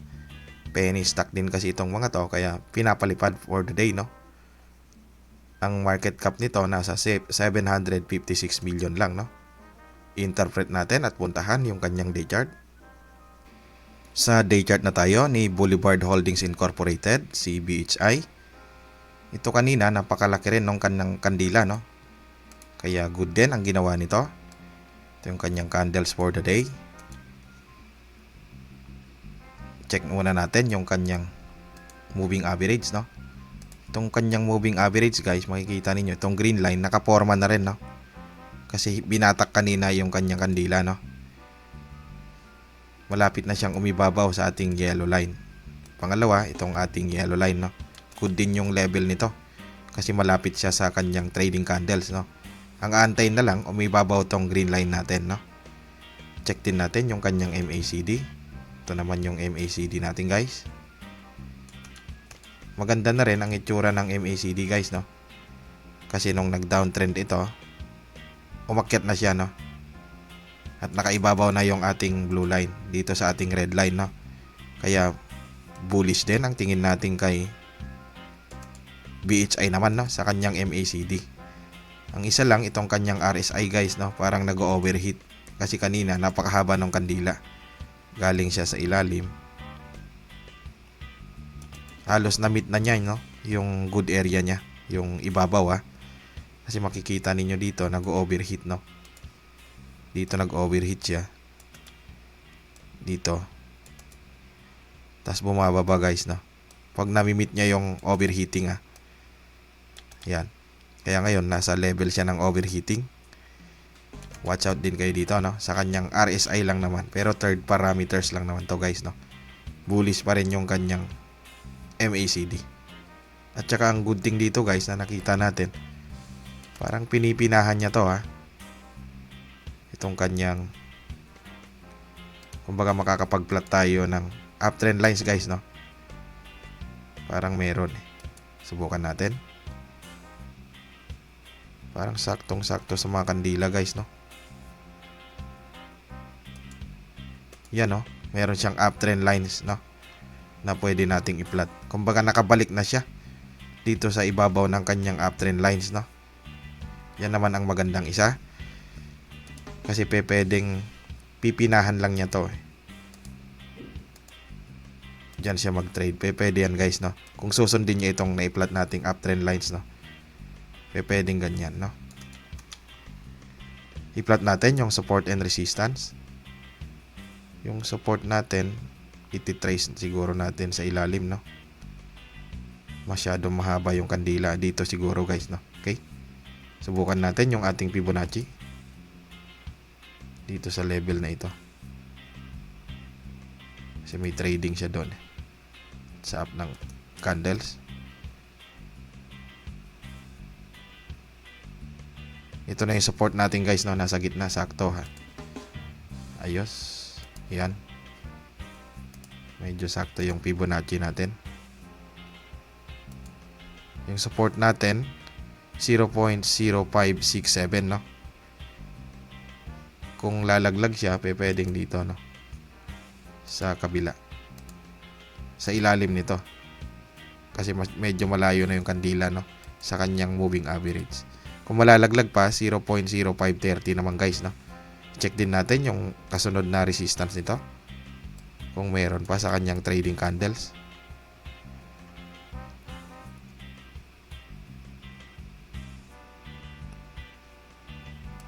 Penny stock din kasi itong mga to, kaya pinapalipad for the day, no? Ang market cap nito nasa 756 million lang, no? Interpret natin at puntahan yung kanyang day chart. Sa day chart na tayo ni Boulevard Holdings Incorporated, si BHI. Ito kanina napakalaki rin ng kanyang kandila, no? Kaya good din ang ginawa nito. Ito yung kanyang candles for the day. Check muna natin yung kanyang moving average, no? Itong kanyang moving average, guys, makikita ninyo itong green line nakaporma na rin, no? Kasi binatak kanina yung kanyang kandila, no? Malapit na siyang umibabaw sa ating yellow line. Pangalawa, itong ating yellow line, no? Good din yung level nito kasi malapit siya sa kanyang trading candles, no? Ang aantayin na lang, umibabaw tong green line natin, no? Check din natin yung kanyang MACD. Ito naman yung MACD natin, guys. Maganda na rin ang itsura ng MACD, guys, no? Kasi nung nag-downtrend ito, umakyat na siya, no? At nakaibabaw na yung ating blue line dito sa ating red line, no? Kaya bullish din ang tingin natin kay BHI naman, no? Sa kanyang MACD. Ang isa lang itong kanyang RSI, guys, no? Parang nag-overheat kasi kanina napakahaba ng kandila. Galing siya sa ilalim. Halos na-meet na niya, no? Yung good area niya, yung ibabaw, ha? Kasi makikita ninyo dito nag-overheat, no? Dito nag-overheat siya. Dito. Tapos bumababa, guys, no? Pag nami-meet niya yung overheating, ha? Yan. Kaya ngayon, nasa level siya ng overheating. Watch out din kayo dito, no? Sa kanyang RSI lang naman. Pero third parameters lang naman to, guys, no? Bullish pa rin yung kanyang MACD. At saka ang good thing dito, guys, na nakita natin, parang pinipinahan niya to, ha? itong kanyang, kumbaga makakapag-plot tayo ng uptrend lines guys, no? Parang meron eh. Subukan natin. Parang saktong-sakto sa mga kandila guys, no? Yan, no? Meron siyang uptrend lines, no? Na pwede nating i-plot. Kumbaga nakabalik na siya dito sa ibabaw ng kanyang uptrend lines, no? Yan naman ang magandang isa. Kasi pwedeng pipinahan lang niya to eh. Diyan siya mag-trade. Pwede yan guys, no? Kung susundin niya itong na-plot nating uptrend lines, no? Pwedeng ganyan, no? I-plot natin yung support and resistance. Yung support natin, iti-trace siguro natin sa ilalim, no? Masyadong mahaba yung kandila dito siguro guys, no? Okay? Subukan natin yung ating Fibonacci dito sa level na ito. Kasi may trading siya doon sa up ng candles. Ito na yung support natin guys, no? Nasa gitna, sakto ha. Ayos. Yan. Medyo sakto yung Fibonacci natin. Yung support natin 0.0567, no? Kung lalaglag siya, pwedeng dito, no? Sa kabila. Sa ilalim nito. Kasi medyo malayo na yung kandila, no? Sa kanyang moving average. Kung malalaglag pa, 0.0530 naman guys, no? Check din natin yung kasunod na resistance nito. Kung meron pa sa kanyang trading candles.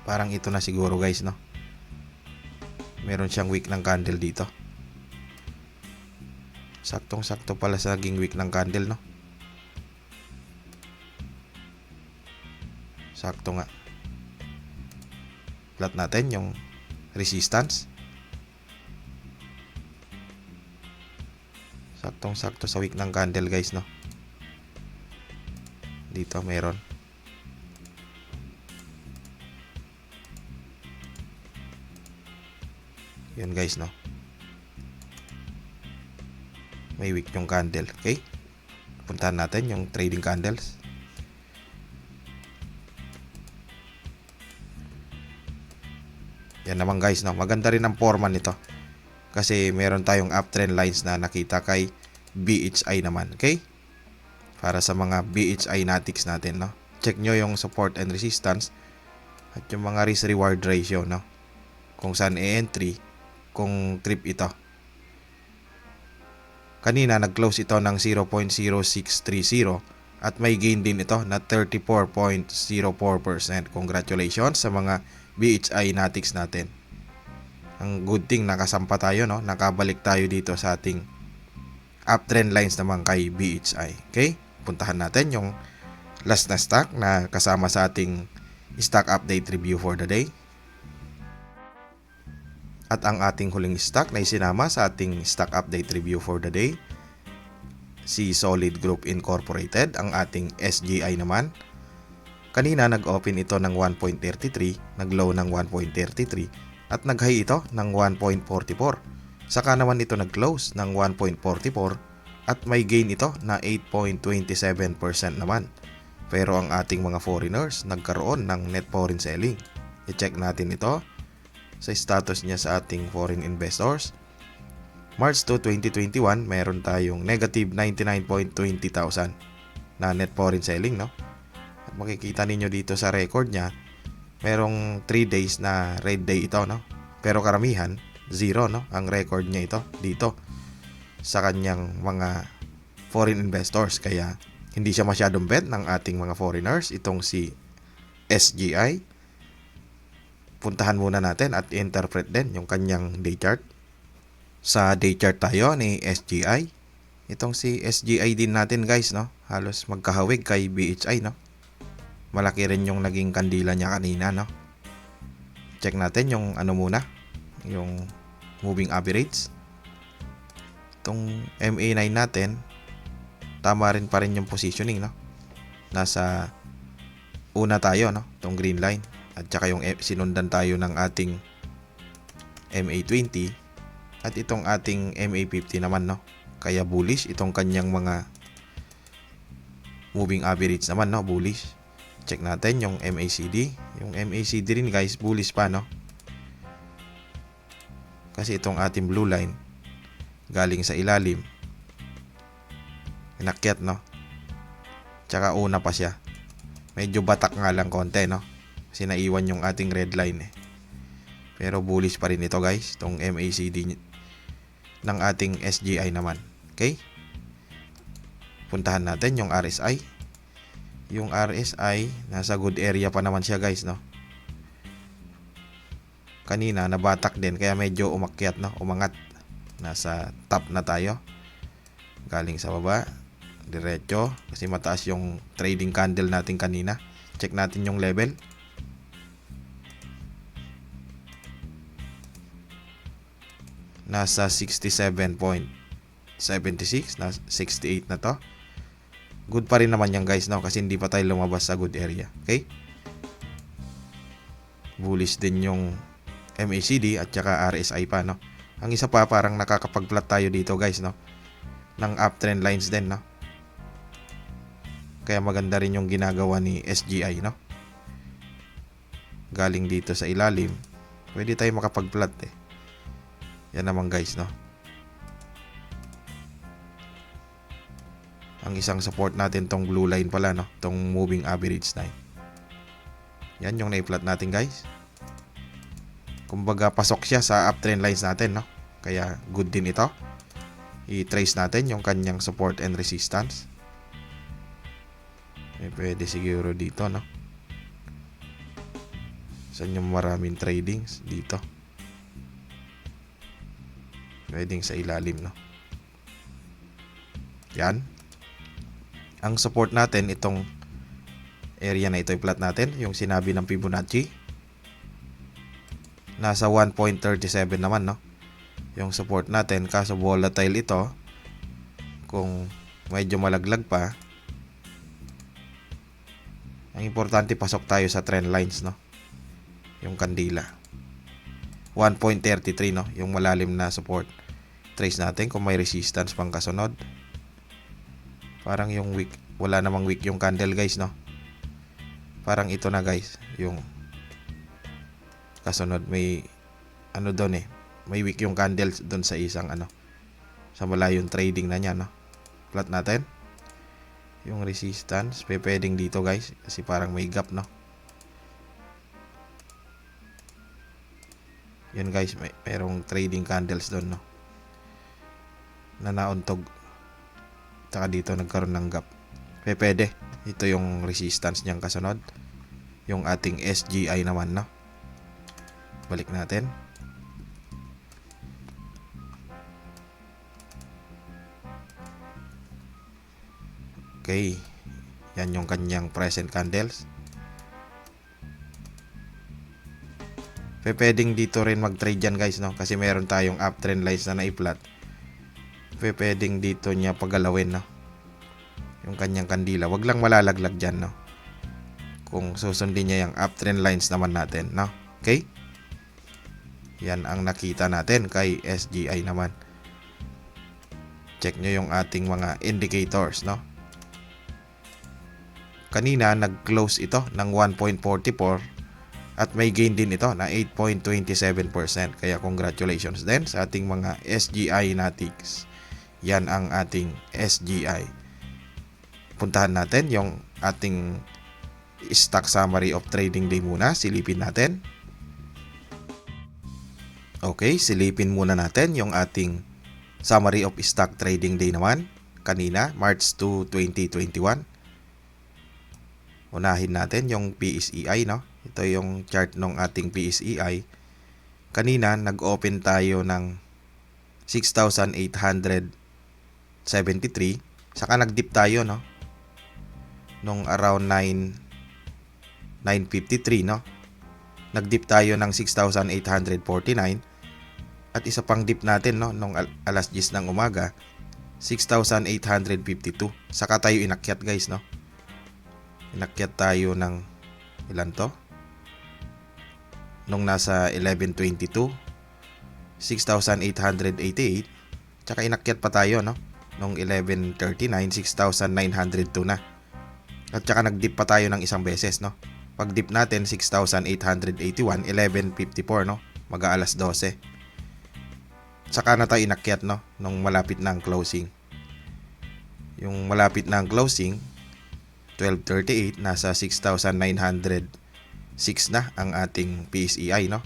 Parang ito na siguro guys, no? Meron siyang wick ng candle dito. Saktong-sakto pala sa naging wick ng candle, no? Sakto nga. Plot natin yung resistance. Saktong-sakto sa wick ng candle guys, no? Dito meron. Yun guys, no? May wick yung candle, okay? Puntahan natin yung trading candles. Yan naman guys, no? Maganda rin ang forma nito. Kasi meron tayong uptrend lines na nakita kay BHI naman, okay? Para sa mga BHI natics natin, no? Check nyo yung support and resistance at yung mga risk reward ratio, no? Kung saan e-entry, kung trip ito. Kanina nag-close ito ng 0.0630 at may gain din ito na 34.04%. Congratulations sa mga BHI natics natin. Ang good thing nakasampa tayo, no? Nakabalik tayo dito sa ating uptrend lines naman kay BHI. Okay? Puntahan natin yung last na stock na kasama sa ating stock update review for the day. At ang ating huling stock na isinama sa ating stock update review for the day, si Solid Group Incorporated, ang ating SGI naman. Kanina nag-open ito ng 1.33, nag-low ng 1.33 at nag-high ito ng 1.44. Saka naman ito nag-close ng 1.44 at may gain ito na 8.27% naman. Pero ang ating mga foreigners nagkaroon ng net foreign selling. I-check natin ito sa status niya sa ating foreign investors. March 2, 2021, meron tayong negative 99.20,000 na net foreign selling, no? At makikita ninyo dito sa record niya, merong 3 days na red day ito, no? Pero karamihan, 0, no? Ang record niya ito dito sa kanyang mga foreign investors. Kaya hindi siya masyadong bet ng ating mga foreigners, itong si SGI. Puntahan muna natin at interpret din yung kanyang day chart. Sa day chart tayo ni SGI. Itong si SGI din natin guys, no? Halos magkahawig kay BHI, no? Malaki rin yung naging kandila niya kanina, no? Check natin yung ano muna, yung moving average. Itong MA9 natin, tama rin pa rin yung positioning, no? Nasa una tayo, no? Itong green line. at saka yung sinundan tayo ng ating MA20 at itong ating MA50 naman, no? Kaya bullish itong kanyang mga moving average naman, no? Bullish. Check natin yung MACD. Yung MACD rin guys, bullish pa, no? Kasi itong ating blue line galing sa ilalim, inakyat, no? Tsaka una pa siya. Medyo batak nga lang konti, no? Kasi naiwan yung ating red line eh. Pero bullish pa rin ito guys, itong MACD ng ating SGI naman. Okay? Puntahan natin yung RSI. Yung RSI, nasa good area pa naman siya guys, no? Kanina nabatak din kaya medyo umakyat, no? Umangat. Nasa top na tayo. Galing sa baba, diretso kasi mataas yung trading candle natin kanina. Check natin yung level. Nasa 67.76, na 68 na to. Good pa rin naman yan guys, no? Kasi hindi pa tayo lumabas sa good area. Okay? Bullish din yung MACD at saka RSI pa, no? Ang isa pa, parang nakakapag-plot tayo dito guys, no? Ng uptrend lines din, no? Kaya maganda rin yung ginagawa ni SGI, no? Galing dito sa ilalim, pwede tayo makapag-plot eh. Yan naman guys, no? Ang isang support natin tong blue line pala, no? Tong moving average line. Yan yung na-plot natin guys. Kumbaga pasok siya sa uptrend lines natin, no? Kaya good din ito. I-trace natin yung kanyang support and resistance. Pwede siguro dito, no? Saan yung maraming tradings? Dito. Pwedeng sa ilalim, no? Yan. Ang support natin, itong area na ito, i-plot natin. Yung sinabi ng Fibonacci. Nasa 1.37 naman, no? Yung support natin. Kaso volatile ito. Kung medyo malaglag pa, ang importante pasok tayo sa trend lines, no? Yung kandila. 1.33, no? Yung malalim na support. Trace natin kung may resistance pang kasunod. Parang yung weak, wala namang weak yung candle guys, no? Parang ito na guys, yung kasunod may ano doon eh. May weak yung candle doon sa isang ano, sa malayong trading na niya, no? Plot natin. Yung resistance, pwedeng dito guys, kasi parang may gap, no? Yun guys, merong trading candles doon, no? Na nauntog. Tsaka dito nagkaroon ng gap. Pwede. Ito yung resistance niyang kasunod. Yung ating SGI naman, no? Balik natin. Okay. Yan yung kanyang present candles. Pwedeng dito rin mag-trade yan guys, no? Kasi meron tayong uptrend lines na naiplot. Pwedeng dito niya pagalawin, no? Yung kanyang kandila. Wag lang malalaglag dyan, no? Kung susundin niya yung uptrend lines naman natin, no? Okay? Yan ang nakita natin kay SGI naman. Check nyo yung ating mga indicators, no? Kanina nag-close ito ng 1.44 at may gain din ito na 8.27%. Kaya congratulations din sa ating mga SGI natics. Yan ang ating SGI. Puntahan natin yung ating stock summary of trading day muna. Silipin natin. Okay, silipin muna natin yung ating summary of stock trading day naman. Kanina, March 2, 2021. Unahin natin yung PSEI, no? Ito yung chart ng ating PSEI. Kanina, nag-open tayo ng 6,873. Saka nag-dip tayo, no? Nung around 9:53, no? Nag-dip tayo ng 6,849. At isa pang dip natin, no? Nung alas 10 ng umaga, 6,852. Saka tayo inakyat, guys, no? Inakyat tayo ng ilan to? nung nasa 1122, 6,888, tsaka inakyat pa tayo no nung 1139, 6,902 na. At tsaka nag-dip pa tayo ng isang beses no. Pag dip natin 6,881, 1154 no, mag-aalas 12. Tsaka na tayo inakyat no nung malapit na ang closing. Yung malapit na ang closing 1238, nasa 6,906 na ang ating PSEI no.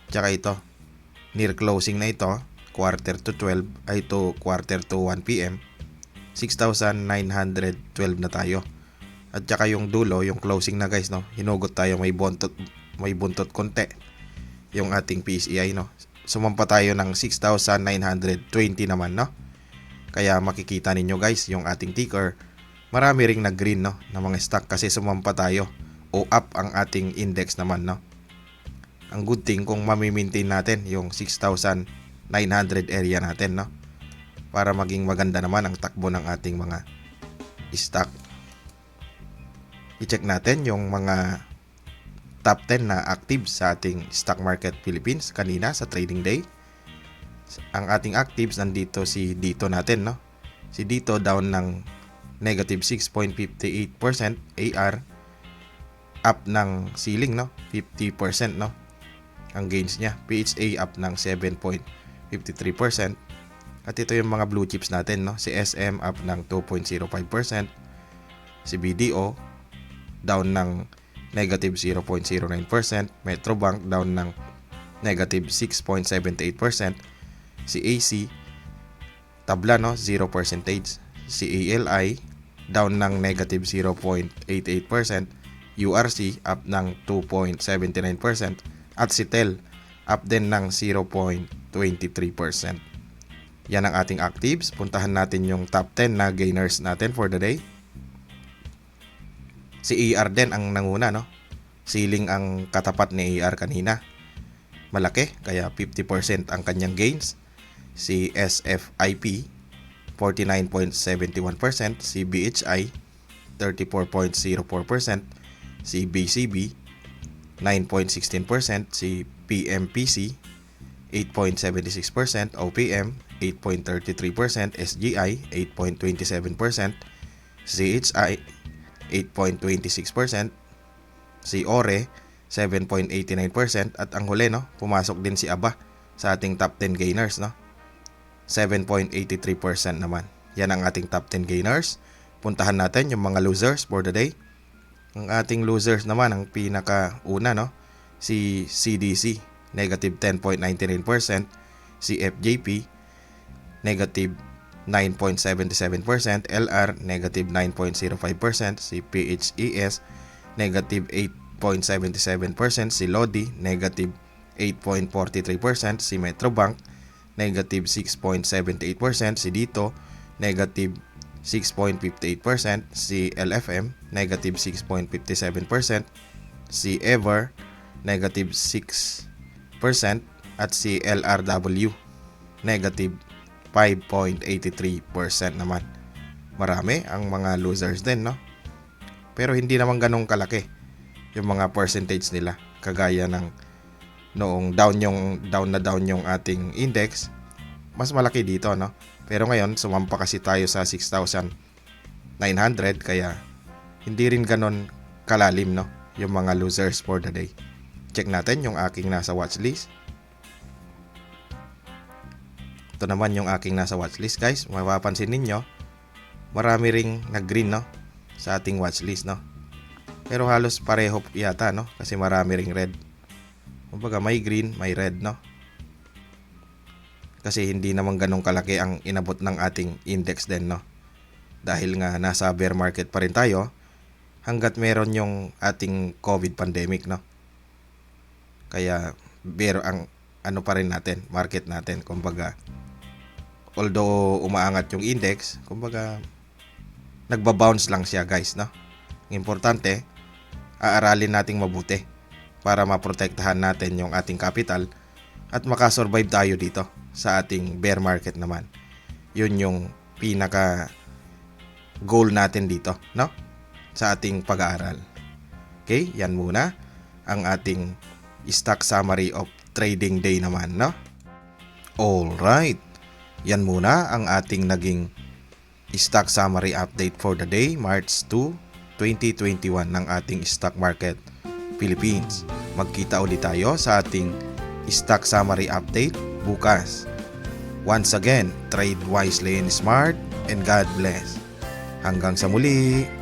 Tsaka ito, near closing na ito, quarter to 1 p.m. 6,912 na tayo. At tsaka yung dulo, yung closing na guys no, hinugot tayo, may buntot konti yung ating PSEI no. Sumampa tayo ng 6,920 naman no. Kaya makikita ninyo guys yung ating ticker, marami ring nag-green no na mga stock kasi sumampa tayo o up ang ating index naman no. Ang good thing kung mami-maintain natin yung 6,900 area natin no, para maging maganda naman ang takbo ng ating mga stock. I-check natin yung mga top 10 na active sa ating stock market Philippines kanina sa trading day. Ang ating actives, nandito si Dito natin no. Si Dito down ng negative 6.58% AR, up ng ceiling no, 50% no ang gains niya. PHA up ng 7.53%. At ito yung mga blue chips natin no. Si SM up ng 2.05%. Si BDO down ng negative 0.09%. Metrobank down ng negative 6.78%. Si AC tabla no, 0%. Si ALI down ng negative 0.88%. URC up ng 2.79%. At si TEL up din ng 0.23%. Yan ang ating actives. Puntahan natin yung top 10 na gainers natin for the day. Si AR din ang nanguna no. Ceiling ang katapat ni AR kanina, malaki, kaya 50% ang kanyang gains. Si SFIP 49.71%, si BHI 34.04%, si BCB 9.16%, si PMPC 8.76%, OPM 8.33%, SGI 8.27%, CHI 8.26%, si ORE 7.89%, at ang huli no, pumasok din si ABA sa ating top 10 gainers no. 7.83% naman. Yan ang ating top 10 gainers. Puntahan natin yung mga losers for the day. Ang ating losers naman, ang pinakauna no, si CDC negative 10.99%, si FJP negative 9.77%, LR negative 9.05%, si PHES negative 8.77%, si Lodi negative 8.43%, si Metrobank negative 6.78%, si Dito negative 6.58%, si LFM negative 6.57%, si Ever negative 6%, at si LRW negative 5.83% naman. Marami ang mga losers din no. Pero hindi naman ganong kalaki yung mga percentage nila, kagaya ng noong down yung ating index, mas malaki dito no. Pero ngayon sumampa kasi tayo sa 6,900, kaya hindi rin ganon kalalim no yung mga losers for the day. Check natin yung aking nasa watchlist. Ito naman yung aking nasa watchlist guys. Mapapansin ninyo, marami ring nag-green no sa ating watchlist no. Pero halos pareho yata no, kasi marami ring red. Kumbaga may green, may red no. Kasi hindi naman ganong kalaki ang inabot ng ating index din no. Dahil nga nasa bear market pa rin tayo hanggat meron yung ating COVID pandemic no. Kaya bear ang ano pa rin natin, market natin. Kumbaga, although umaangat yung index, kumbaga nagba-bounce lang siya guys no. Ang importante, aaralin nating mabuti para maprotektahan natin yung ating capital at makasurvive tayo dito sa ating bear market naman. Yun yung pinaka goal natin dito no, sa ating pag-aaral. Okay, yan muna ang ating stock summary of trading day naman, no? Alright, yan muna ang ating naging stock summary update for the day, March 2, 2021 ng ating stock market Philippines. Magkita ulit tayo sa ating stock summary update bukas. Once again, trade wisely and smart, and God bless. Hanggang sa muli!